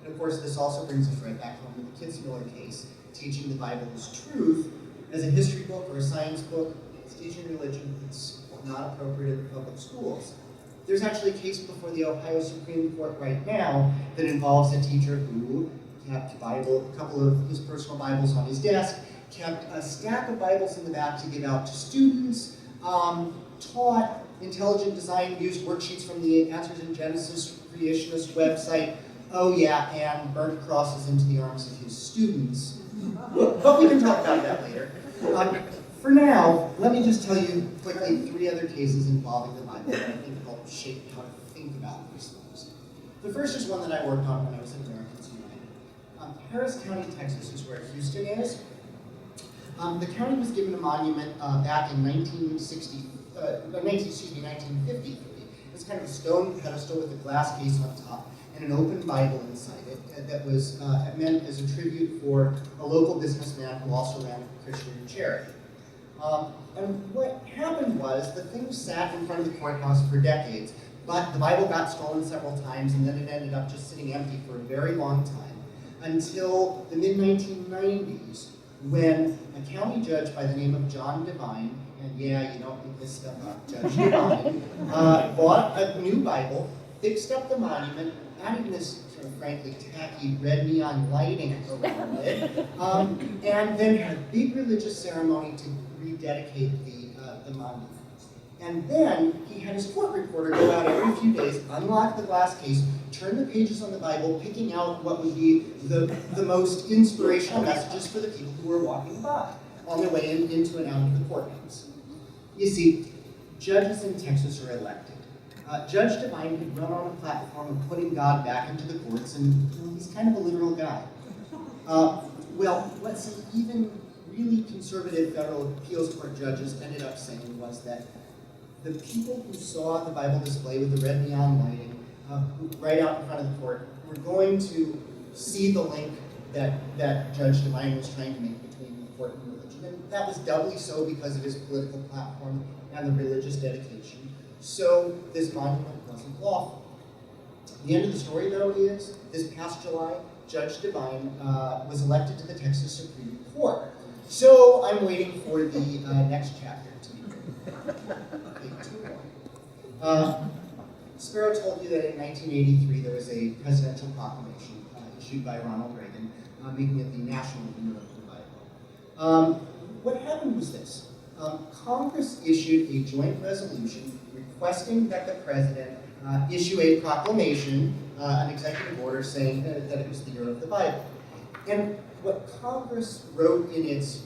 And of course, this also brings us right back home to the Kitzmiller case. Teaching the Bible as truth, as a history book or a science book, it's teaching religion, it's not appropriate in the public schools. There's actually a case before the Ohio Supreme Court right now that involves a teacher who kept a couple of his personal Bibles on his desk, kept a stack of Bibles in the back to give out to students, taught intelligent design, used worksheets from the Answers in Genesis Creationist website, oh yeah, and burnt crosses into the arms of his students. But we can talk about that later. For now, let me just tell you quickly 3 other cases involving the Bible that I think help shape how to think about these things. The first is one that I worked on when I was at Americans United. Harris County, Texas is where Houston is. The county was given a monument back in 1953. It's kind of a stone pedestal with a glass case on top and an open Bible inside it that was meant as a tribute for a local businessman who also ran a Christian charity. And what happened was the thing sat in front of the courthouse for decades, but the Bible got stolen several times, and then it ended up just sitting empty for a very long time, until the mid-1990s, when a county judge by the name of John Devine, and yeah, you don't make this stuff up, Judge Devine, bought a new Bible, fixed up the monument, adding this sort of frankly tacky red neon lighting around it, and then had a big religious ceremony to rededicate the monument. And then he had his court reporter go out every few days, unlock the glass case, turn the pages on the Bible, picking out what would be the most inspirational messages for the people who were walking by on their way into and out of the courthouse. You see, judges in Texas are elected. Judge Devine had run on a platform of putting God back into the courts, and he's kind of a literal guy. Well, what some even really conservative federal appeals court judges ended up saying was that the people who saw the Bible display with the red neon lighting right out in front of the court were going to see the link that Judge Devine was trying to make between the court and religion. And that was doubly so because of his political platform and the religious dedication. So this monument wasn't lawful. The end of the story, though, is this past July, Judge Devine was elected to the Texas Supreme Court. So I'm waiting for the next chapter to be written. Okay, 2 more. Spero told you that in 1983 there was a presidential proclamation issued by Ronald Reagan making it the national year of the Bible. What happened was this. Congress issued a joint resolution requesting that the president issue a proclamation, an executive order saying that it was the year of the Bible. And what Congress wrote in its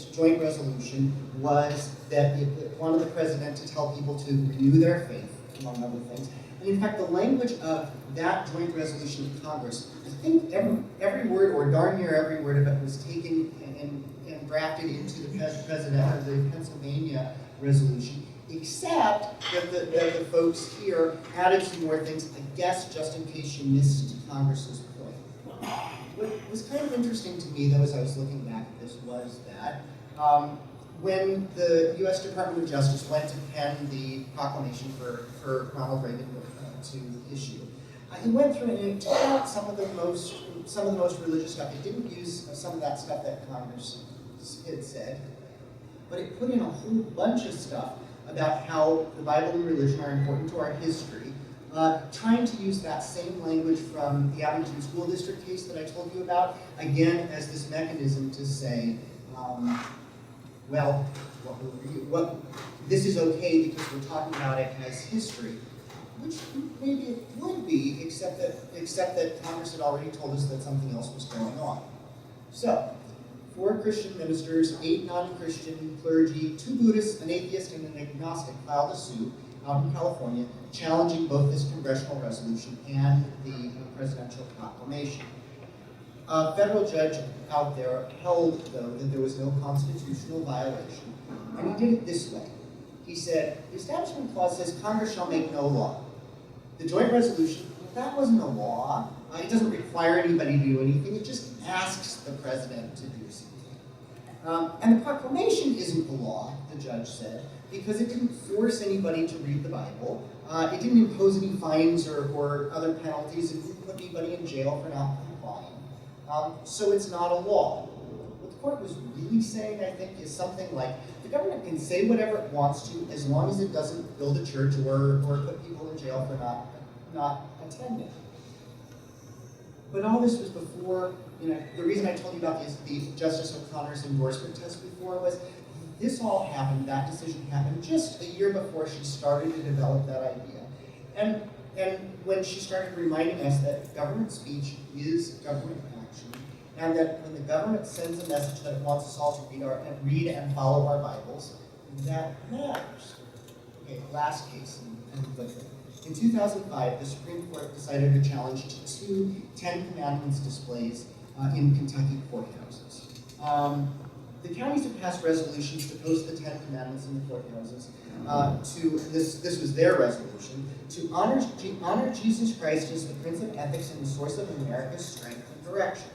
joint resolution was that it wanted the president to tell people to renew their faith, among other things. And in fact, the language of that joint resolution of Congress, I think every word, or darn near every word of it, was taken and drafted into the Pennsylvania resolution, except that the folks here added some more things, I guess, just in case you missed Congress's point. What was kind of interesting to me, though, as I was looking back at this, was that when the U.S. Department of Justice went to pen the proclamation for Ronald Reagan to issue, he went through and it took out some of the most religious stuff. It didn't use some of that stuff that Congress had said, but it put in a whole bunch of stuff about how the Bible and religion are important to our history, trying to use that same language from the Abington School District case that I told you about, again, as this mechanism to say, well, this is okay because we're talking about it as history, which maybe it would be, except that Congress had already told us that something else was going on. So, 4 Christian ministers, 8 non-Christian clergy, 2 Buddhists, an atheist, and an agnostic filed a suit out in California challenging both this congressional resolution and the presidential proclamation. A federal judge out there held, though, that there was no constitutional violation, and he did it this way. He said, the Establishment Clause says Congress shall make no law. The joint resolution, that wasn't a law. It doesn't require anybody to do anything. It just asks the president to do something. And the proclamation isn't the law, the judge said, because it didn't force anybody to read the Bible. It didn't impose any fines or other penalties. It didn't put anybody in jail for not complying. So it's not a law. What the court was really saying, I think, is something like, the government can say whatever it wants to as long as it doesn't build a church or put people in jail for not attending. But all this was before, the reason I told you about the Justice O'Connor's endorsement test before was this all happened, that decision happened just a year before she started to develop that idea. And when she started reminding us that government speech is government action, and that when the government sends a message that it wants us all to read and follow our Bibles, that matters. Okay, last case, and quickly. In 2005, the Supreme Court decided to challenge 2 Ten Commandments displays in Kentucky courthouses. The counties have passed resolutions to post the Ten Commandments in the courthouses this was their resolution, to honor Jesus Christ as the Prince of Ethics and the source of America's strength and direction.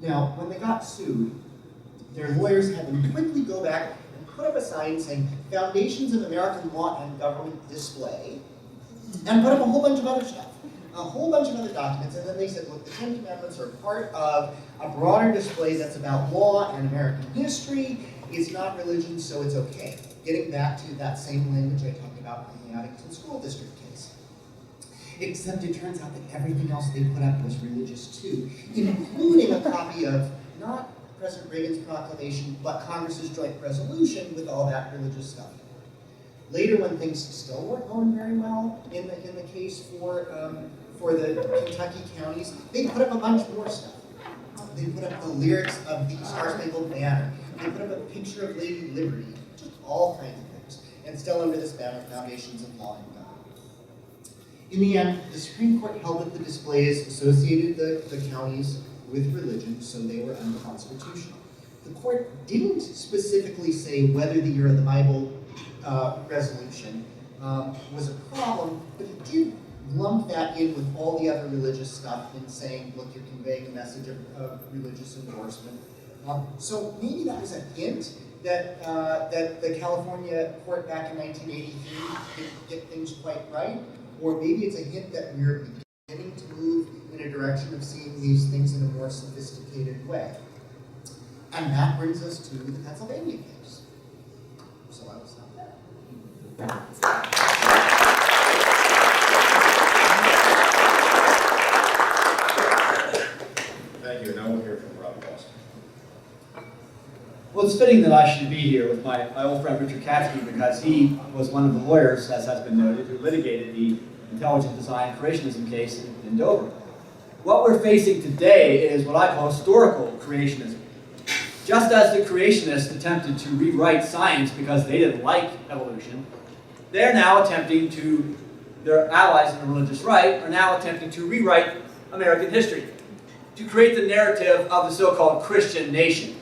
Now, when they got sued, their lawyers had them quickly go back and put up a sign saying, Foundations of American Law and Government Display, and put up a whole bunch of other stuff, a whole bunch of other documents, and then they said, look, the Ten Commandments are part of a broader display that's about law and American history. It's not religion, so it's okay. Getting back to that same language I talked about in the Addington School District case. Except it turns out that everything else they put up was religious too, including a copy of not President Reagan's proclamation, but Congress's joint resolution with all that religious stuff. Later, when things still weren't going very well in the case for the Kentucky counties, they put up a bunch more stuff. They put up the lyrics of the Star Spangled Banner. They put up a picture of Lady Liberty, just all kinds of things. And still under this banner, foundations of law and God. In the end, the Supreme Court held that the displays associated the counties with religion, so they were unconstitutional. The court didn't specifically say whether the Year of the Bible resolution was a problem, but it did lump that in with all the other religious stuff in saying, look, you're conveying a message of religious endorsement. So maybe that was a hint that the California court back in 1983 didn't get things quite right, or maybe it's a hint that we're beginning to move in a direction of seeing these things in a more sophisticated way. And that brings us to the Pennsylvania case. So I will stop there. Thank you. Now we'll hear from Rob West. Well, it's fitting that I should be here with my old friend Richard Katzke because he was one of the lawyers, as has been noted, who litigated the intelligent design creationism case in Dover. What we're facing today is what I call historical creationism. Just as the creationists attempted to rewrite science because they didn't like evolution, they're now attempting to, their allies in the religious right are now attempting to rewrite American history, to create the narrative of the so-called Christian nation.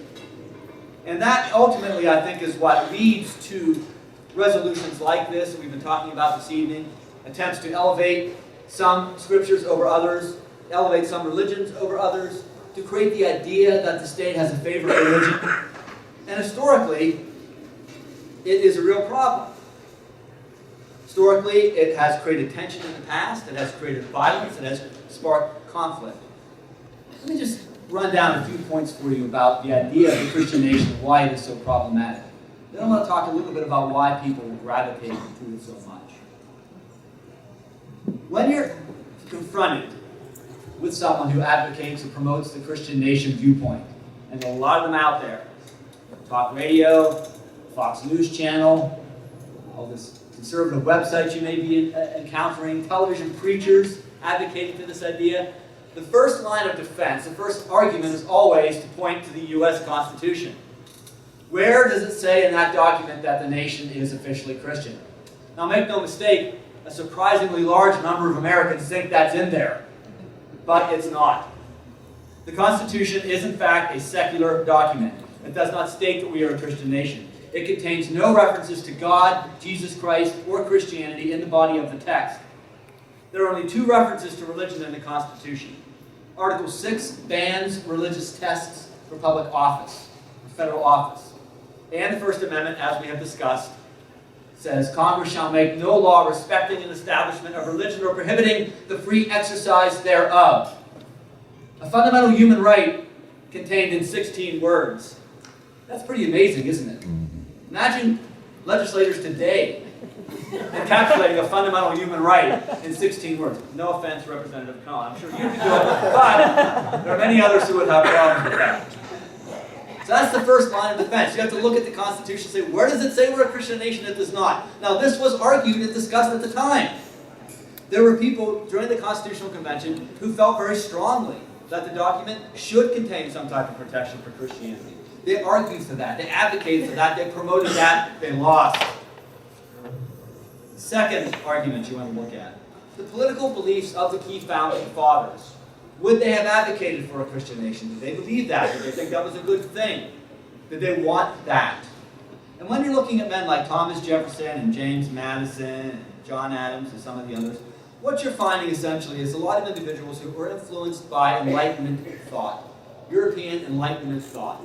And that ultimately, I think, is what leads to resolutions like this that we've been talking about this evening, attempts to elevate some scriptures over others, elevate some religions over others, to create the idea that the state has a favorite religion. And historically, it is a real problem. Historically, it has created tension in the past, it has created violence, it has sparked conflict. Let me just run down a few points for you about the idea of the Christian nation and why it is so problematic. Then I want to talk a little bit about why people gravitate to it so much. When you're confronted with someone who advocates or promotes the Christian nation viewpoint, and there are a lot of them out there, talk radio, Fox News Channel, all this conservative websites you may be encountering, television preachers advocating for this idea, the first line of defense, the first argument is always to point to the U.S. Constitution. Where does it say in that document that the nation is officially Christian? Now make no mistake, a surprisingly large number of Americans think that's in there, but it's not. The Constitution is in fact a secular document. It does not state that we are a Christian nation. It contains no references to God, Jesus Christ, or Christianity in the body of the text. There are only two references to religion in the Constitution. Article 6 bans religious tests for public office, for federal office. And the First Amendment, as we have discussed, says, Congress shall make no law respecting an establishment of religion or prohibiting the free exercise thereof. A fundamental human right contained in 16 words. That's pretty amazing, isn't it? Imagine legislators today encapsulating a fundamental human right in 16 words. No offense, Representative Kahn. I'm sure you could do it, but there are many others who would have problems with that. So that's the first line of defense. You have to look at the Constitution and say, where does it say we're a Christian nation? It does not. Now, this was argued and discussed at the time. There were people during the Constitutional Convention who felt very strongly that the document should contain some type of protection for Christianity. They argued for that. They advocated for that. They promoted that. They lost. Second argument you want to look at. The political beliefs of the key founding fathers. Would they have advocated for a Christian nation? Did they believe that? Did they think that was a good thing? Did they want that? And when you're looking at men like Thomas Jefferson and James Madison and John Adams and some of the others, what you're finding essentially is a lot of individuals who were influenced by Enlightenment thought, European Enlightenment thought.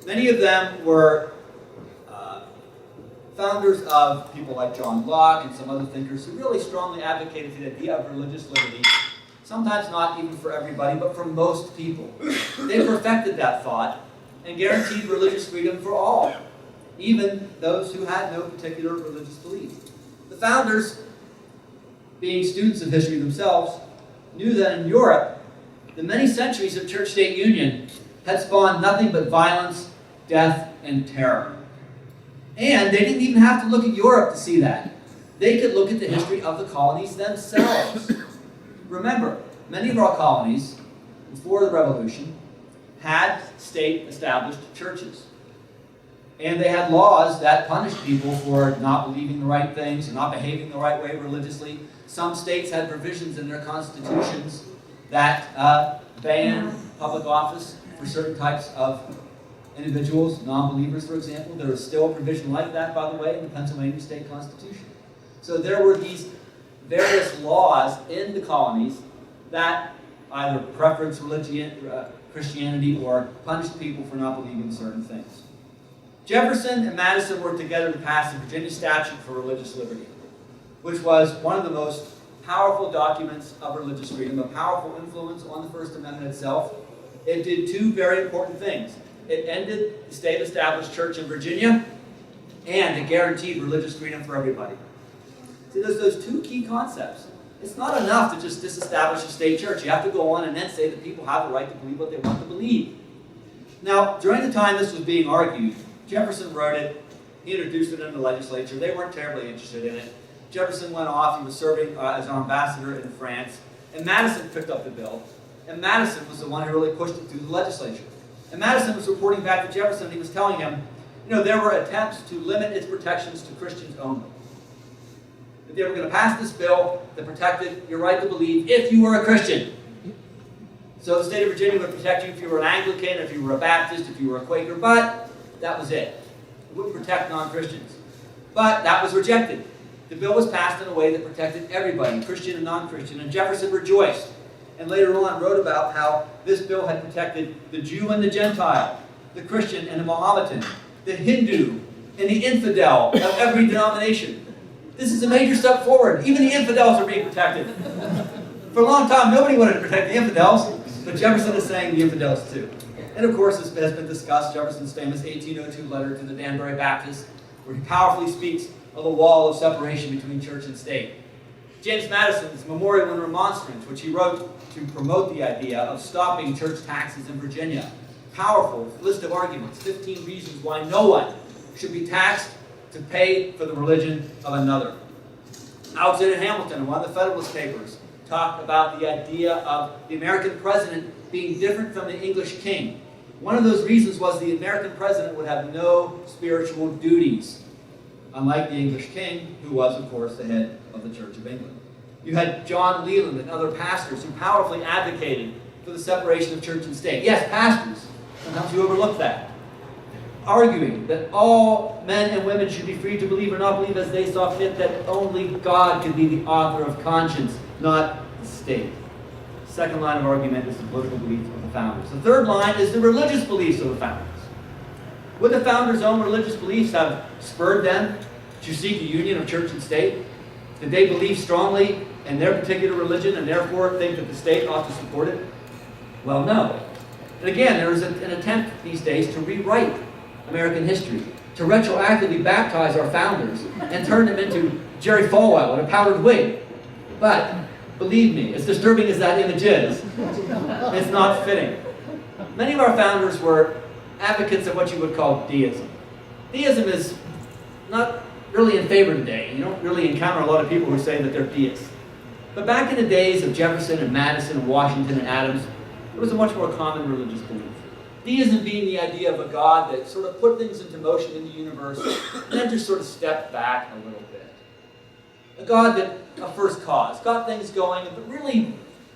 Many of them were founders of people like John Locke and some other thinkers who really strongly advocated the idea of religious liberty, sometimes not even for everybody, but for most people. They perfected that thought, and guaranteed religious freedom for all, even those who had no particular religious belief. The founders, being students of history themselves, knew that in Europe, the many centuries of church-state union had spawned nothing but violence, death, and terror. And they didn't even have to look at Europe to see that. They could look at the history of the colonies themselves. Remember, many of our colonies, before the Revolution, had state-established churches. And they had laws that punished people for not believing the right things, or not behaving the right way religiously. Some states had provisions in their constitutions that banned public office for certain types of individuals, non-believers, for example. There is still a provision like that, by the way, in the Pennsylvania state constitution. So there were these various laws in the colonies that either preferenced Christianity or punished people for not believing certain things. Jefferson and Madison worked together to pass the Virginia Statute for Religious Liberty, which was one of the most powerful documents of religious freedom, a powerful influence on the First Amendment itself. It did two very important things. It ended the state-established church in Virginia, and it guaranteed religious freedom for everybody. See, there's those two key concepts. It's not enough to just disestablish a state church. You have to go on and then say that people have the right to believe what they want to believe. Now, during the time this was being argued, Jefferson wrote it, he introduced it in the legislature. They weren't terribly interested in it. Jefferson went off, he was serving as an ambassador in France, and Madison picked up the bill, and Madison was the one who really pushed it through the legislature. And Madison was reporting back to Jefferson, and he was telling him, there were attempts to limit its protections to Christians only. That they were going to pass this bill that protected your right to believe if you were a Christian. So the state of Virginia would protect you if you were an Anglican, if you were a Baptist, if you were a Quaker, but that was it. It wouldn't protect non-Christians. But that was rejected. The bill was passed in a way that protected everybody, Christian and non-Christian, and Jefferson rejoiced. And later on wrote about how this bill had protected the Jew and the Gentile, the Christian and the Mohammedan, the Hindu and the infidel of every denomination. This is a major step forward. Even the infidels are being protected. For a long time, nobody wanted to protect the infidels, but Jefferson is saying the infidels too. And of course, this has been discussed, Jefferson's famous 1802 letter to the Danbury Baptists, where he powerfully speaks of the wall of separation between church and state. James Madison's Memorial and Remonstrance, which he wrote to promote the idea of stopping church taxes in Virginia. Powerful list of arguments, 15 reasons why no one should be taxed to pay for the religion of another. Alexander Hamilton, in one of the Federalist Papers, talked about the idea of the American president being different from the English king. One of those reasons was the American president would have no spiritual duties, unlike the English king, who was, of course, the head of the Church of England. You had John Leland and other pastors who powerfully advocated for the separation of church and state. Yes, pastors. Sometimes you overlook that. Arguing that all men and women should be free to believe or not believe as they saw fit, that only God could be the author of conscience, not the state. The second line of argument is the political beliefs of the founders. The third line is the religious beliefs of the founders. Would the founders' own religious beliefs have spurred them to seek a union of church and state? Did they believe strongly in their particular religion and therefore think that the state ought to support it? Well, no. And again, there is an attempt these days to rewrite American history, to retroactively baptize our founders and turn them into Jerry Falwell in a powdered wig. But believe me, as disturbing as that image is, it's not fitting. Many of our founders were advocates of what you would call deism. Deism is not really in favor today. You don't really encounter a lot of people who say that they're deists. But back in the days of Jefferson and Madison and Washington and Adams, it was a much more common religious belief. Deism being the idea of a God that sort of put things into motion in the universe and then just sort of stepped back a little bit. A God that, a first cause, got things going, but really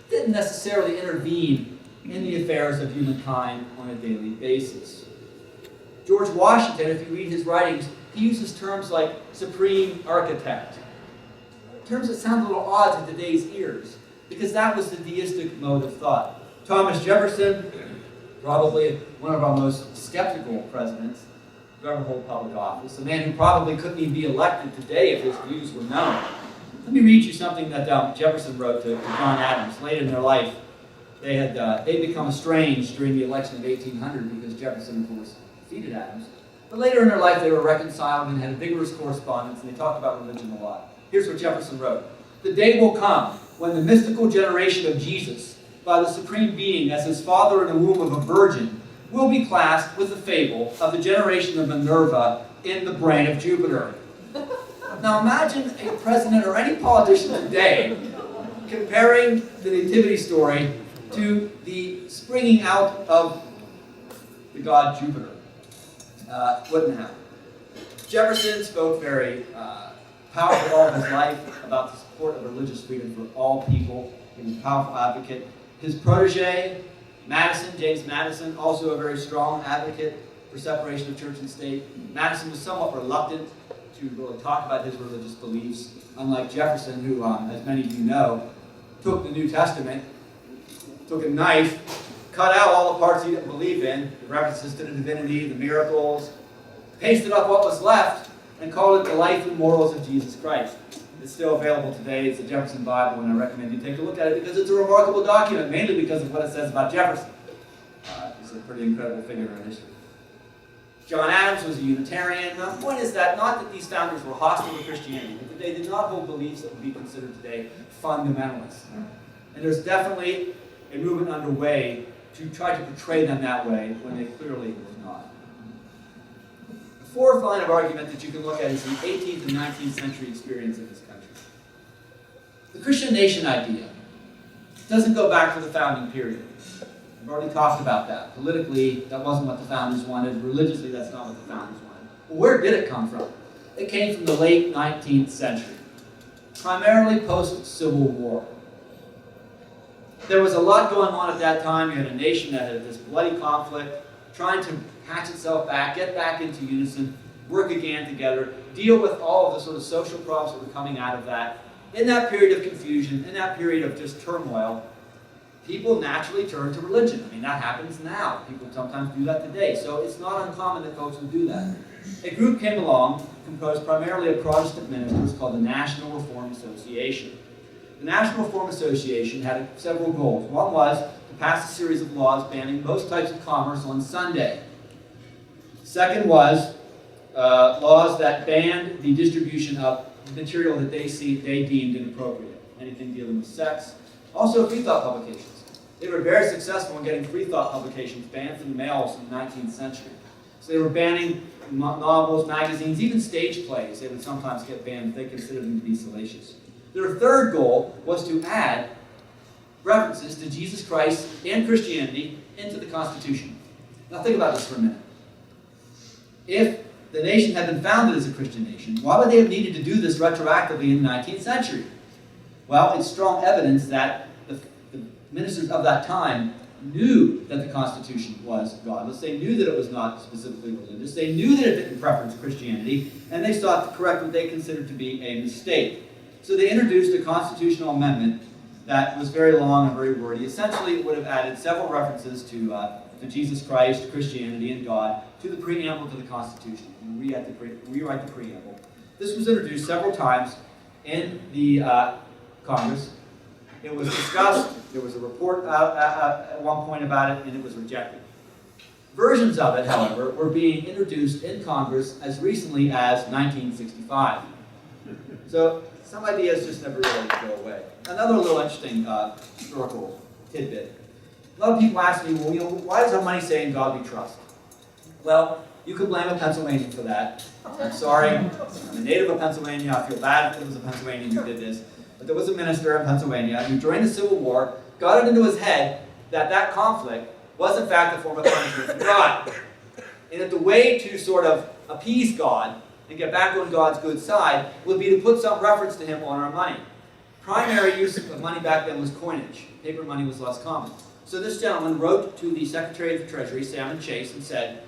didn't necessarily intervene in the affairs of humankind on a daily basis. George Washington, if you read his writings, he uses terms like supreme architect. Terms that sound a little odd to today's ears, because that was the deistic mode of thought. Thomas Jefferson, probably one of our most skeptical presidents who ever hold public office, a man who probably couldn't even be elected today if his views were known. Let me read you something that Jefferson wrote to John Adams late in their life. they'd become estranged during the election of 1800 because Jefferson, of course, defeated Adams. But later in their life, they were reconciled and had a vigorous correspondence, and they talked about religion a lot. Here's what Jefferson wrote. "The day will come when the mystical generation of Jesus, by the Supreme Being as his father in the womb of a virgin, will be classed with the fable of the generation of Minerva in the brain of Jupiter." Now imagine a president or any politician today comparing the nativity story to the springing out of the god Jupiter. Wouldn't happen. Jefferson spoke very powerfully all of his life about the support of religious freedom for all people. He was a powerful advocate. His protege, Madison, James Madison, also a very strong advocate for separation of church and state. Madison was somewhat reluctant to really talk about his religious beliefs, unlike Jefferson, who, as many of you know, took the New Testament, took a knife, cut out all the parts he didn't believe in, the references to the divinity, the miracles, pasted up what was left, and called it the Life and Morals of Jesus Christ. It's still available today. It's the Jefferson Bible, and I recommend you take a look at it because it's a remarkable document, mainly because of what it says about Jefferson. He's a pretty incredible figure in history. John Adams was a Unitarian. Now, the point is that not that these founders were hostile to Christianity, but that they did not hold beliefs that would be considered today fundamentalists. And there's definitely a movement underway to try to portray them that way when they clearly was not. The fourth line of argument that you can look at is the 18th and 19th century experience of this country. The Christian nation idea doesn't go back to the founding period. I've already talked about that. Politically, that wasn't what the founders wanted. Religiously, that's not what the founders wanted. Well, where did it come from? It came from the late 19th century, primarily post-Civil War. There was a lot going on at that time. You had a nation that had this bloody conflict, trying to patch itself back, get back into unison, work again together, deal with all of the sort of social problems that were coming out of that. In that period of confusion, in that period of just turmoil, people naturally turn to religion. I mean, that happens now. People sometimes do that today. So it's not uncommon that folks would do that. A group came along, composed primarily of Protestant ministers, called the National Reform Association. The National Reform Association had several goals. One was to pass a series of laws banning most types of commerce on Sunday. Second was laws that banned the distribution of material that they deemed inappropriate. Anything dealing with sex. Also free thought publications. They were very successful in getting free thought publications banned from the mails in the 19th century. So they were banning novels, magazines, even stage plays. They would sometimes get banned if they considered them to be salacious. Their third goal was to add references to Jesus Christ and Christianity into the Constitution. Now think about this for a minute. If the nation had been founded as a Christian nation, why would they have needed to do this retroactively in the 19th century? Well, it's strong evidence that the ministers of that time knew that the Constitution was godless. They knew that it was not specifically religious. They knew that it didn't preference Christianity, and they sought to correct what they considered to be a mistake. So they introduced a constitutional amendment that was very long and very wordy. Essentially, it would have added several references to Jesus Christ, Christianity, and God to the preamble to the Constitution. And rewrite the preamble. This was introduced several times in the Congress. It was discussed. There was a report at one point about it, and it was rejected. Versions of it, however, were being introduced in Congress as recently as 1965. So some ideas just never really go away. Another little interesting historical tidbit. A lot of people ask me, well, why does our money say "In God We Trust"? Well, you could blame a Pennsylvanian for that. I'm sorry, I'm a native of Pennsylvania. I feel bad if it was a Pennsylvanian who did this. But there was a minister in Pennsylvania who, during the Civil War, got it into his head that that conflict was in fact a form of punishment from God. And that the way to sort of appease God and get back on God's good side would be to put some reference to him on our money. Primary use of money back then was coinage. Paper money was less common. So this gentleman wrote to the Secretary of the Treasury, Salmon Chase, and said,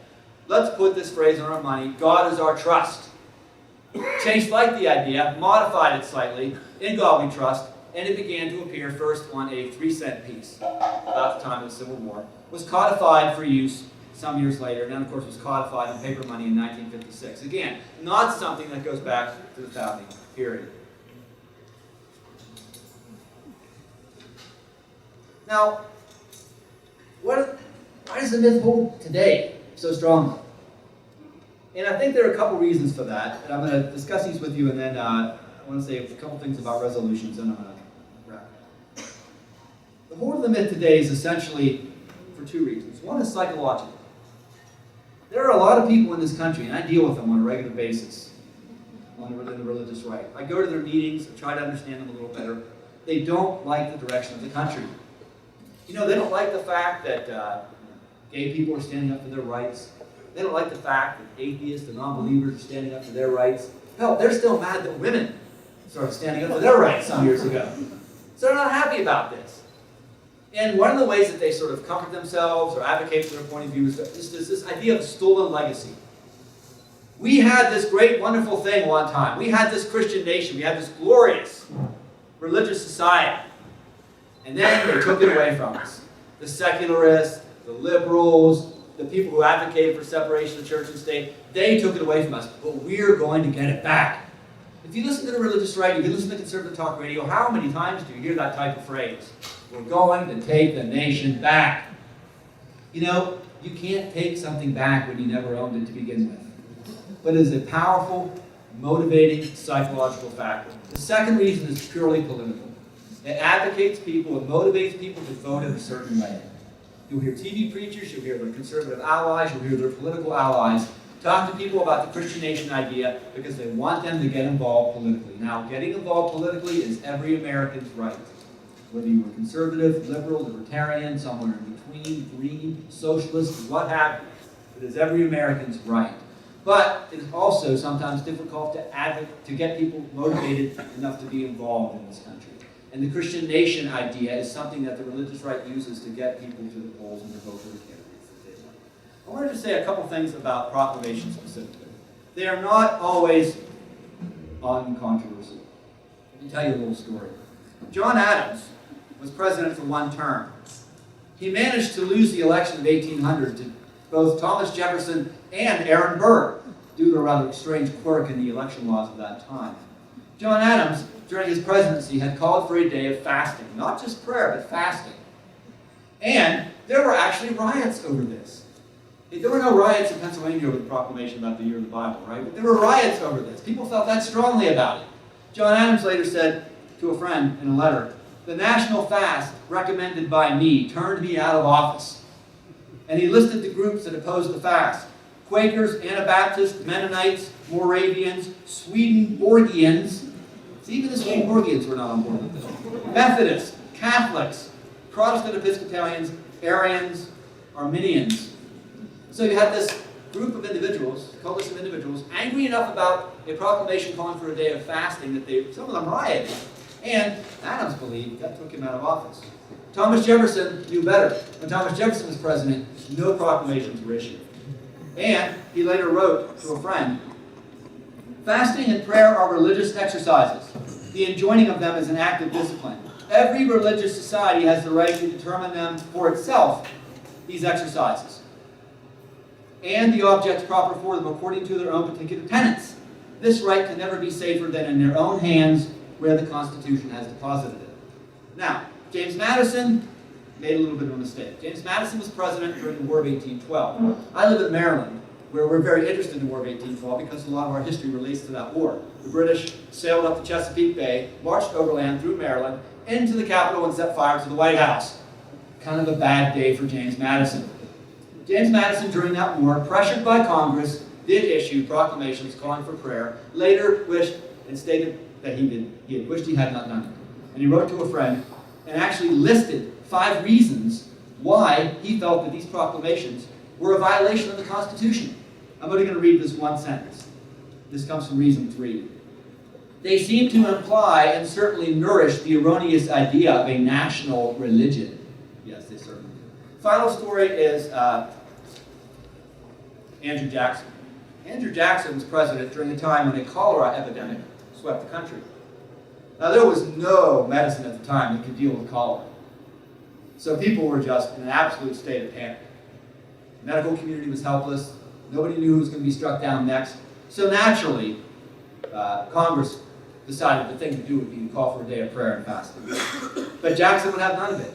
let's put this phrase on our money, God is our trust. Chase liked the idea, modified it slightly, in God we trust, and it began to appear first on a 3-cent piece about the time of the Civil War. Was codified for use some years later, and then of course was codified in paper money in 1956. Again, not something that goes back to the founding period. Now, why does the myth hold today so strongly? And I think there are a couple reasons for that, and I'm going to discuss these with you, and then I want to say a couple things about resolutions, and I'm going to wrap. The hold of the myth today is essentially for two reasons. One is psychological. There are a lot of people in this country, and I deal with them on a regular basis on the religious right. I go to their meetings, I try to understand them a little better. They don't like the direction of the country. You know, they don't like the fact that gay people are standing up for their rights. They don't like the fact that atheists and non-believers are standing up for their rights. Hell, they're still mad that women started standing up for their rights some years ago. So they're not happy about this. And one of the ways that they sort of comfort themselves or advocate for their point of view is this idea of stolen legacy. We had this great, wonderful thing one time. We had this Christian nation. We had this glorious religious society. And then they took it away from us. The secularists, the liberals, the people who advocated for separation of church and state, they took it away from us. But we're going to get it back. If you listen to the religious right, if you listen to conservative talk radio, how many times do you hear that type of phrase? We're going to take the nation back. You know, you can't take something back when you never owned it to begin with. But it is a powerful, motivating, psychological factor. The second reason is purely political. It advocates people, it motivates people to vote in a certain way. You'll hear TV preachers, you'll hear their conservative allies, you'll hear their political allies talk to people about the Christian nation idea because they want them to get involved politically. Now, getting involved politically is every American's right. Whether you were conservative, liberal, libertarian, somewhere in between, green, socialist, what have you, it is every American's right. But it is also sometimes difficult to get people motivated enough to be involved in this country. And the Christian nation idea is something that the religious right uses to get people to the polls and to vote for the candidates that they like. I wanted to say a couple things about proclamations specifically. They are not always uncontroversial. Let me tell you a little story. John Adams was president for one term. He managed to lose the election of 1800 to both Thomas Jefferson and Aaron Burr, due to a rather strange quirk in the election laws of that time. John Adams, during his presidency, had called for a day of fasting. Not just prayer, but fasting. And there were actually riots over this. There were no riots in Pennsylvania over the proclamation about the year of the Bible, right? But there were riots over this. People felt that strongly about it. John Adams later said to a friend in a letter, "The national fast recommended by me turned me out of office." And he listed the groups that opposed the fast: Quakers, Anabaptists, Mennonites, Moravians, Swedenborgians. See, even the Swedenborgians were not on board with this. Methodists, Catholics, Protestant Episcopalians, Arians, Arminians. So you had this group of individuals, coalition of individuals, angry enough about a proclamation calling for a day of fasting that some of them rioted. And Adams believed that took him out of office. Thomas Jefferson knew better. When Thomas Jefferson was president, no proclamations were issued. And he later wrote to a friend, "Fasting and prayer are religious exercises. The enjoining of them is an act of discipline. Every religious society has the right to determine them for itself, these exercises, and the objects proper for them according to their own particular tenets. This right can never be safer than in their own hands where the Constitution has deposited it." Now, James Madison made a little bit of a mistake. James Madison was president during the War of 1812. I live in Maryland, where we're very interested in the War of 1812 because a lot of our history relates to that war. The British sailed up the Chesapeake Bay, marched overland through Maryland, into the Capitol and set fire to the White House. Kind of a bad day for James Madison. James Madison, during that war, pressured by Congress, did issue proclamations calling for prayer, later wished and stated that he had wished he had not done it. And he wrote to a friend and actually listed 5 reasons why he felt that these proclamations were a violation of the Constitution. I'm only going to read this one sentence. This comes from reason 3. "They seem to imply and certainly nourish the erroneous idea of a national religion." Yes, they certainly do. Final story is Andrew Jackson. Andrew Jackson was president during a time when a cholera epidemic swept the country. Now, there was no medicine at the time that could deal with cholera. So people were just in an absolute state of panic. The medical community was helpless. Nobody knew who was going to be struck down next. So naturally, Congress decided the thing to do would be to call for a day of prayer and fasting. But Jackson would have none of it.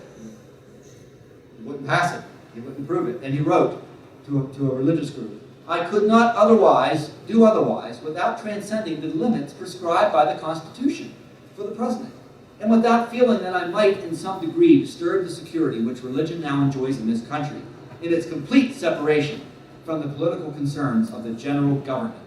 He wouldn't pass it. He wouldn't prove it. And he wrote to a religious group, I could not otherwise do otherwise without transcending the limits prescribed by the Constitution for the president, and without feeling that I might in some degree disturb the security which religion now enjoys in this country, in its complete separation from the political concerns of the general government.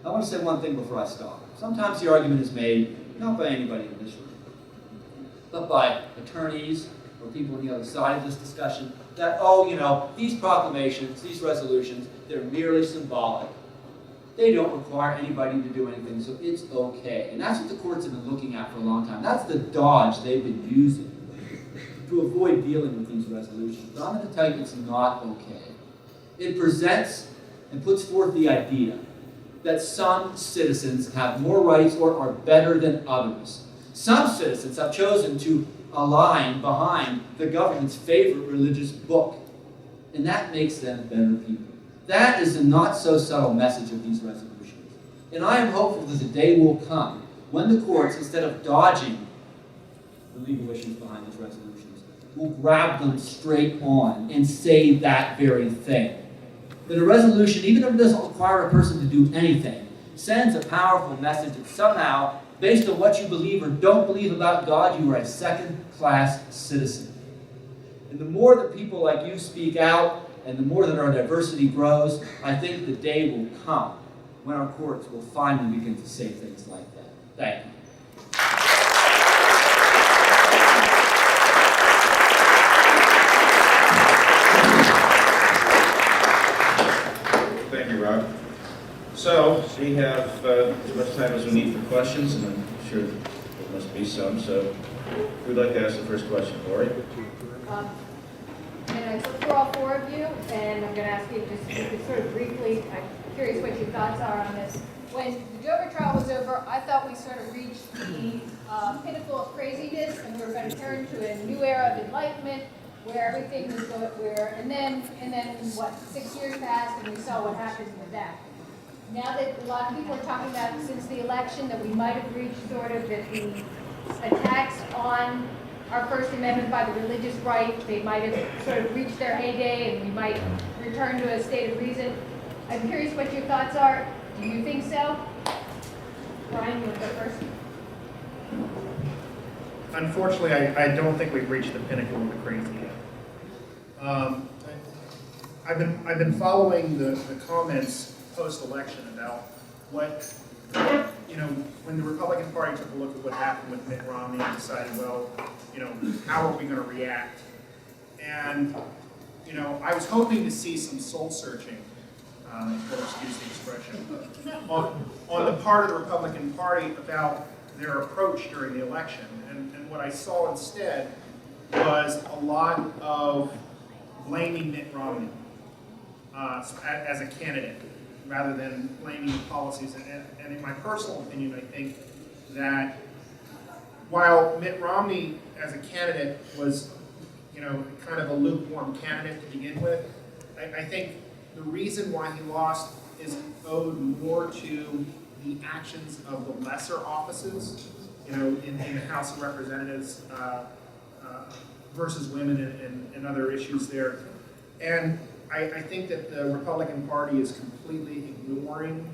I want to say one thing before I stop. Sometimes the argument is made, not by anybody in this room, but by attorneys or people on the other side of this discussion, that, oh, you know, these proclamations, these resolutions, they're merely symbolic. They don't require anybody to do anything, so it's okay. And that's what the courts have been looking at for a long time. That's the dodge they've been using to avoid dealing with these resolutions. But I'm going to tell you it's not okay. It presents and puts forth the idea that some citizens have more rights or are better than others. Some citizens have chosen to align behind the government's favorite religious book, and that makes them better people. That is the not-so-subtle message of these resolutions. And I am hopeful that the day will come when the courts, instead of dodging the legal issues behind these resolutions, will grab them straight on and say that very thing. That a resolution, even if it doesn't require a person to do anything, sends a powerful message that somehow, based on what you believe or don't believe about God, you are a second-class citizen. And the more that people like you speak out, and the more that our diversity grows, I think the day will come when our courts will finally begin to say things like that. Thank you. Thank you, Rob. So, we have as much time as we need for questions, and I'm sure there must be some. So, who'd like to ask the first question, Lori? And I look for all four of you, and I'm going to ask you just to sort of briefly, I'm curious what your thoughts are on this. When the Dover trial was over, I thought we sort of reached the pinnacle of craziness, and we were going to turn to a new era of enlightenment, where everything was going, and then what, 6 years passed, and we saw what happened with that. Now that a lot of people are talking about since the election that we might have reached sort of that the attacks on our First Amendment by the religious right, they might have sort of reached their heyday and we might return to a state of reason. I'm curious what your thoughts are. Do you think so? Brian, you want to go first? Unfortunately, I don't think we've reached the pinnacle of the crazy yet. I've been following the comments post-election about what, you know, when the Republican Party took a look at what happened with Mitt Romney and decided, well, you know, how are we going to react? And, you know, I was hoping to see some soul-searching, if you'll excuse the expression, on the part of the Republican Party about their approach during the election. And what I saw instead was a lot of blaming Mitt Romney as a candidate, rather than blaming the policies. And in my personal opinion, I think that while Mitt Romney as a candidate was, you know, kind of a lukewarm candidate to begin with, I think the reason why he lost is owed more to the actions of the lesser offices, you know, in the House of Representatives versus women and other issues there. And I think that the Republican Party is completely ignoring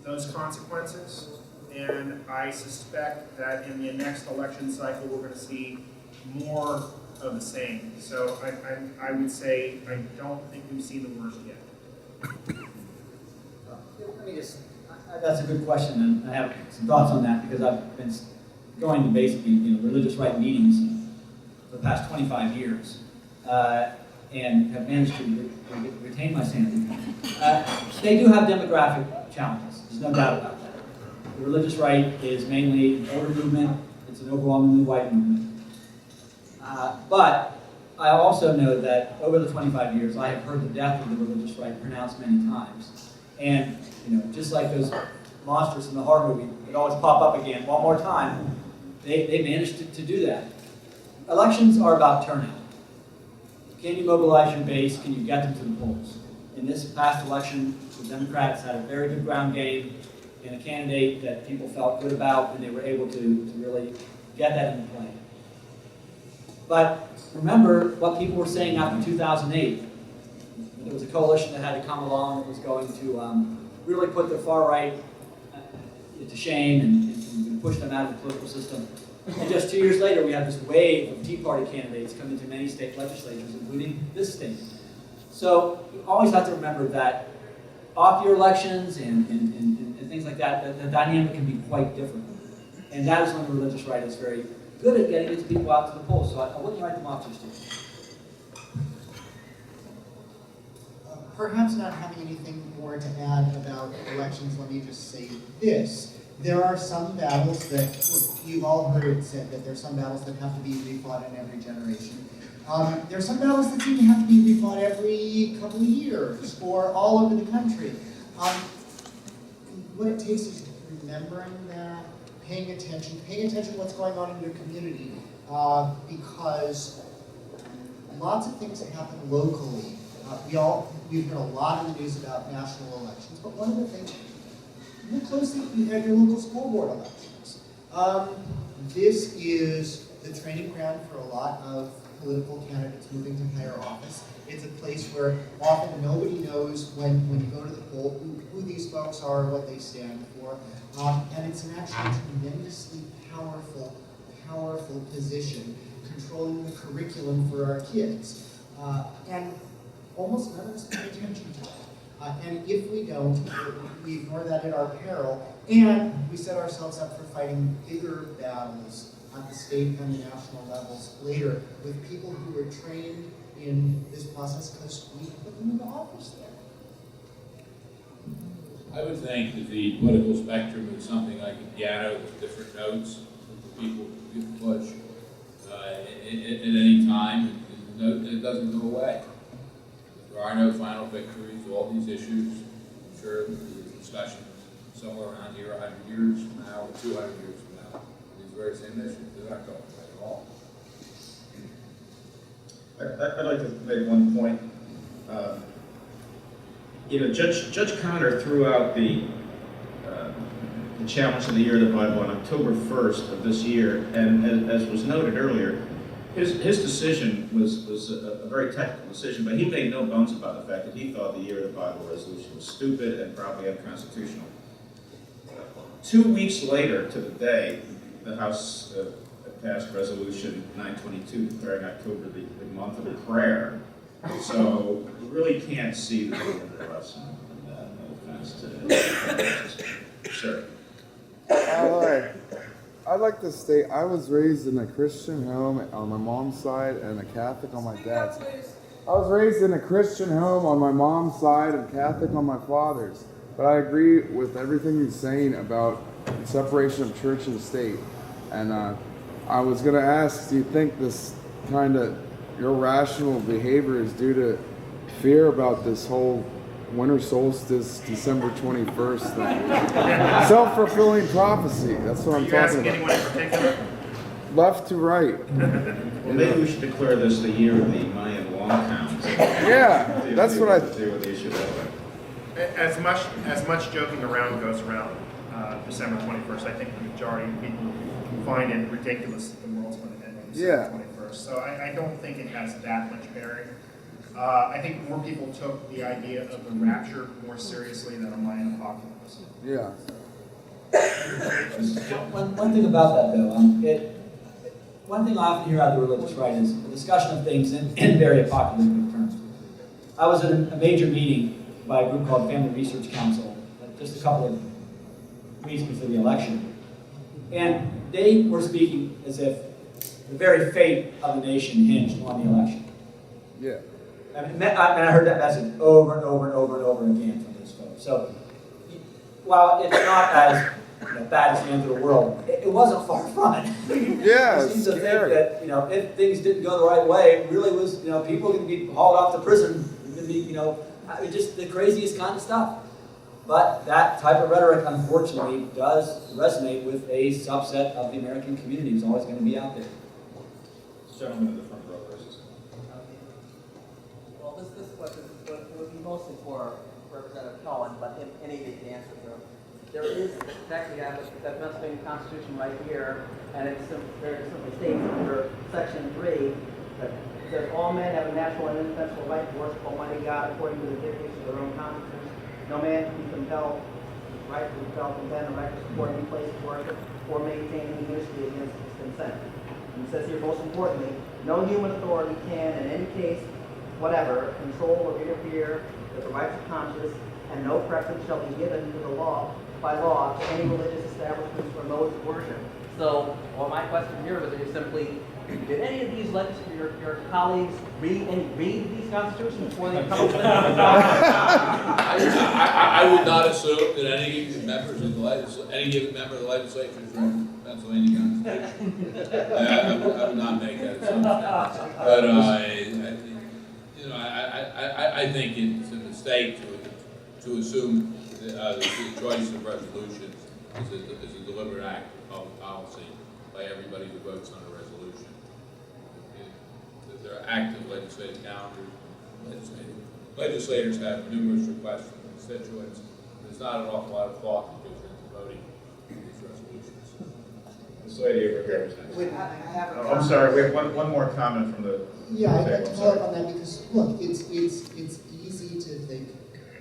those consequences, and I suspect that in the next election cycle we're going to see more of the same. So I would say I don't think we've seen the worst yet. Let me just, that's a good question, and I have some thoughts on that because I've been going to basically, you know, religious right meetings for the past 25 years. And have managed to retain my sanity. They do have demographic challenges. There's no doubt about that. The religious right is mainly an older movement. It's an overwhelmingly white movement. But I also know that over the 25 years, I have heard the death of the religious right pronounced many times. And, you know, just like those monsters in the horror movie that always pop up again one more time, they managed to do that. Elections are about turnout. Can you mobilize your base? Can you get them to the polls? In this past election, the Democrats had a very good ground game and a candidate that people felt good about, and they were able to really get that into play. But remember what people were saying after 2008. There was a coalition that had to come along that was going to really put the far right to shame and push them out of the political system. And just 2 years later, we have this wave of Tea Party candidates coming to many state legislatures, including this state. So you always have to remember that off-year elections and things like that, the dynamic can be quite different. And that is when the religious right is very good at getting its people out to the polls. So I wouldn't write them off just yet. Perhaps not having anything more to add about elections, let me just say this. There are some battles that, you've all heard it said that there are some battles that have to be refought in every generation. There are some battles that seem to have to be refought every couple of years or all over the country. What it takes is remembering that, paying attention to what's going on in your community, because lots of things that happen locally. We've heard a lot in the news about national elections, but one of the things, look closely at your local school board elections. This is the training ground for a lot of political candidates moving to higher office. It's a place where often nobody knows when you go to the poll who these folks are, what they stand for, and it's an actually tremendously powerful position, controlling the curriculum for our kids. And almost none of us pay attention to it. And if we don't, we ignore that at our peril, and we set ourselves up for fighting bigger battles at the state and the national levels later with people who were trained in this process because we put them into office there. I would think that the political spectrum is something like a piano with different notes that people can push at any time, and it doesn't go away. There are no final victories. All these issues, I'm sure the discussion somewhere around here 100 years from now or 200 years from now, these very same issues, they're not going away at all. I'd like to make one point. Judge Connor threw out the challenge of the Year of the Bible on October 1st of this year, and as was noted earlier, his decision was a very technical decision, but he made no bones about the fact that he thought the Year of the Bible resolution was stupid and probably unconstitutional. 2 weeks later to the day, the House passed Resolution 922 declaring October the month of prayer. So you really can't see the lesson in that. No offense to Sure. Hi. I'd like to state I was raised in a Christian home on my mom's side and a Catholic on my dad's. I was raised in a Christian home on my mom's side and Catholic on my father's. But I agree with everything he's saying about the separation of church and state. And I was going to ask, do you think this kind of irrational behavior is due to fear about this whole winter solstice, December 21st thing? Self-fulfilling prophecy. That's what I'm talking about. Anyone in particular? Left to right. Well, maybe we should declare this the year of the Mayan long count. Yeah, that's what I. Deal with the issue that way. As much joking around goes around December 21st, I think the majority of people find it ridiculous that the world's going to end on December 21st. So I don't think it has that much bearing. I think more people took the idea of the rapture more seriously than a Mayan apocalypse. Yeah. One thing about that, though, one thing I often hear out of the religious right is the discussion of things in very apocalyptic terms. I was at a major meeting by a group called Family Research Council just a couple of weeks before the election, and they were speaking as if the very fate of the nation hinged on the election. Yeah. And I heard that message over and over and over and over again from those folks. So while it's not as bad as the end of the world, it wasn't far from it. Yeah, It seems to think scary. that if things didn't go the right way, it really was people were going to be hauled off to prison. Going to be just the craziest kind of stuff. But that type of rhetoric, unfortunately, does resonate with a subset of the American community. It's always going to be out there. Gentleman in the front row first. Well, this question would be mostly for Representative Cohen, but any of you can answer there is, actually, I have that Pennsylvania Constitution right here, and it very simply states under Section 3 that it says, all men have a natural and indefensible right to worship Almighty God according to the dictates of their own consciences. No man can be compelled, right to compel, contend, or right to support any place of worship or maintain any ministry against his consent. And it says here, most importantly, no human authority can, in any case, whatever, control or interfere with the rights of conscience, and no preference shall be given to the law by law to any religious establishments or modes of worship. So, well, my question here was simply, did any of these your colleagues read these constitutions before they come up with them? I would not assume that any members of the any given member of the legislature is from Pennsylvania Constitution. I would not make that assumption. But I think it's a mistake to assume the choice of resolutions is a deliberate act of public policy by everybody who votes on a resolution. There are active legislative calendars. Legislators have numerous requests from constituents. There's not an awful lot of thought that goes into voting these resolutions. This lady over here was next. Wait, I have a I'm comment. sorry, we have one more comment from the Yeah, I'd like table. to I'm follow sorry. up on that because, look, it's easy to think,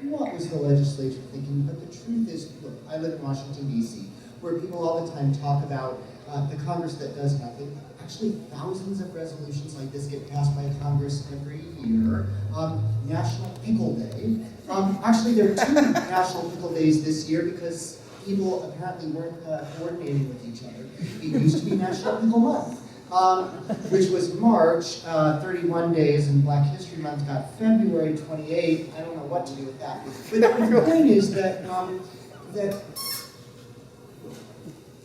what was the legislature thinking? But the truth is, look, I live in Washington, D.C., where people all the time talk about the Congress that does nothing. Actually, thousands of resolutions like this get passed by Congress every year. National Pickle Day. Actually, there are 2 National Pickle Days this year because people apparently weren't coordinating with each other. It used to be National Pickle Month, which was March, 31 days, and Black History Month got February 28. I don't know what to do with that. But the point is that that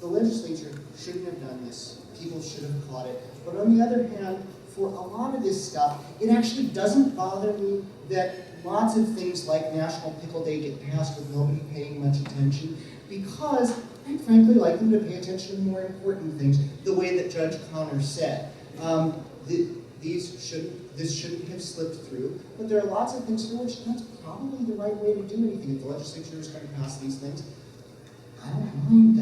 the legislature shouldn't have done this. People should have caught it. But on the other hand, for a lot of this stuff, it actually doesn't bother me that lots of things like National Pickle Day get passed with nobody paying much attention, because I frankly like them to pay attention to more important things, the way that Judge Connor said. This shouldn't have slipped through, but there are lots of things for which that's probably the right way to do anything. If the legislature is going to pass these things, I don't mind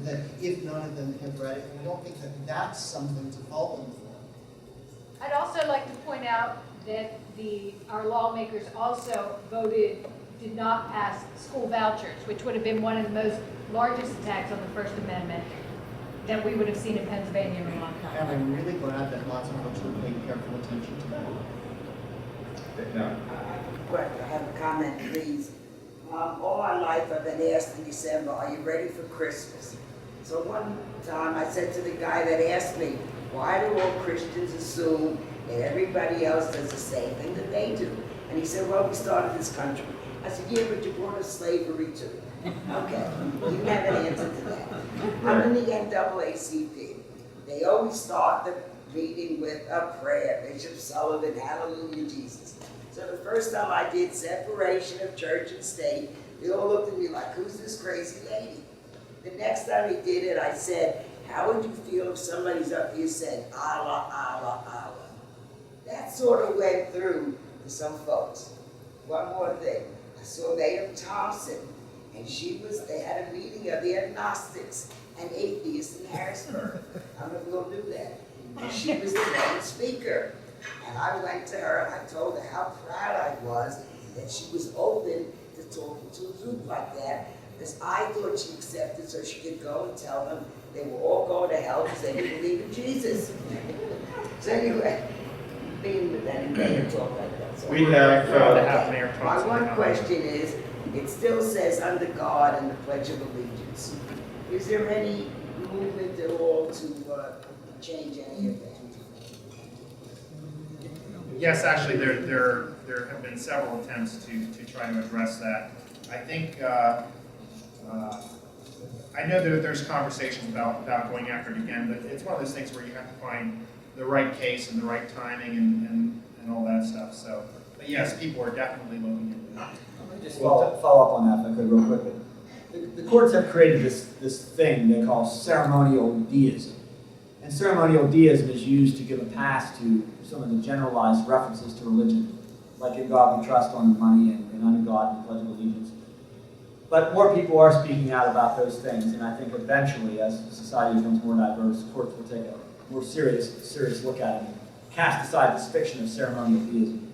that if none of them have read it, and I don't think that that's something to fault them for. I'd also like to point out that our lawmakers also did not pass school vouchers, which would have been one of the most largest attacks on the First Amendment that we would have seen in Pennsylvania in a long time. And I'm really glad that lots of folks are paying careful attention to that. No. I have a comment, please. All my life I've been asked in December, are you ready for Christmas? So one time I said to the guy that asked me, why do all Christians assume that everybody else does the same thing that they do? And he said, well, we started this country. I said, yeah, but you brought us slavery too. Okay, you didn't have an answer to that. I'm in the NAACP. They always start the meeting with a prayer. Bishop Sullivan, hallelujah, Jesus. So the first time I did separation of church and state, they all looked at me like, who's this crazy lady? The next time he did it, I said, how would you feel if somebody's up here saying, Allah, Allah, Allah? That sort of went through to some folks. One more thing. I saw Mayor Thompson, and they had a meeting of the agnostics and atheists in Harrisburg. I'm not going to do that. And she was the main speaker. And I went to her and I told her how proud I was that she was open to talking to a group like that, because I thought she accepted so she could go and tell them they were all going to hell because they didn't believe in Jesus. So anyway, being with that, mayor talk like that. So We have, my one question is, it still says under God in the Pledge of Allegiance. Is there any movement at all to change any of that? Yes, actually, there have been several attempts to try to address that. I think, I know that there's conversations about going after it again, but it's one of those things where you have to find the right case and the right timing and all that stuff. So, but yes, people are definitely looking into that. Let me just follow up on that if I could real quickly. The courts have created this thing they call ceremonial deism. And ceremonial deism is used to give a pass to some of the generalized references to religion, like in God we trust, on the money, and under God and Pledge of Allegiance. But more people are speaking out about those things, and I think eventually, as society becomes more diverse, courts will take a more serious look at it and cast aside this fiction of ceremonial theism.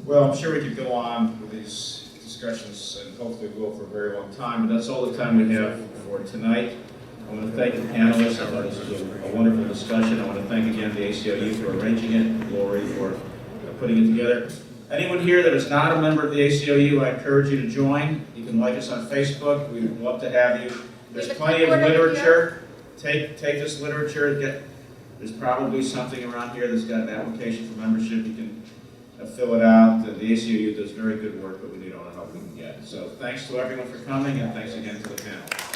Well, I'm sure we could go on with these discussions, and hopefully we'll for a very long time, but that's all the time we have for tonight. I want to thank the panelists. I thought this was a wonderful discussion. I want to thank again the ACLU for arranging it, Lori for putting it together. Anyone here that is not a member of the ACLU, I encourage you to join. You can like us on Facebook. We would love to have you. There's plenty of literature. Take this literature. There's probably something around here that's got an application for membership. You can fill it out. The ACLU does very good work, but we need all the help we can get. So thanks to everyone for coming, and thanks again to the panel.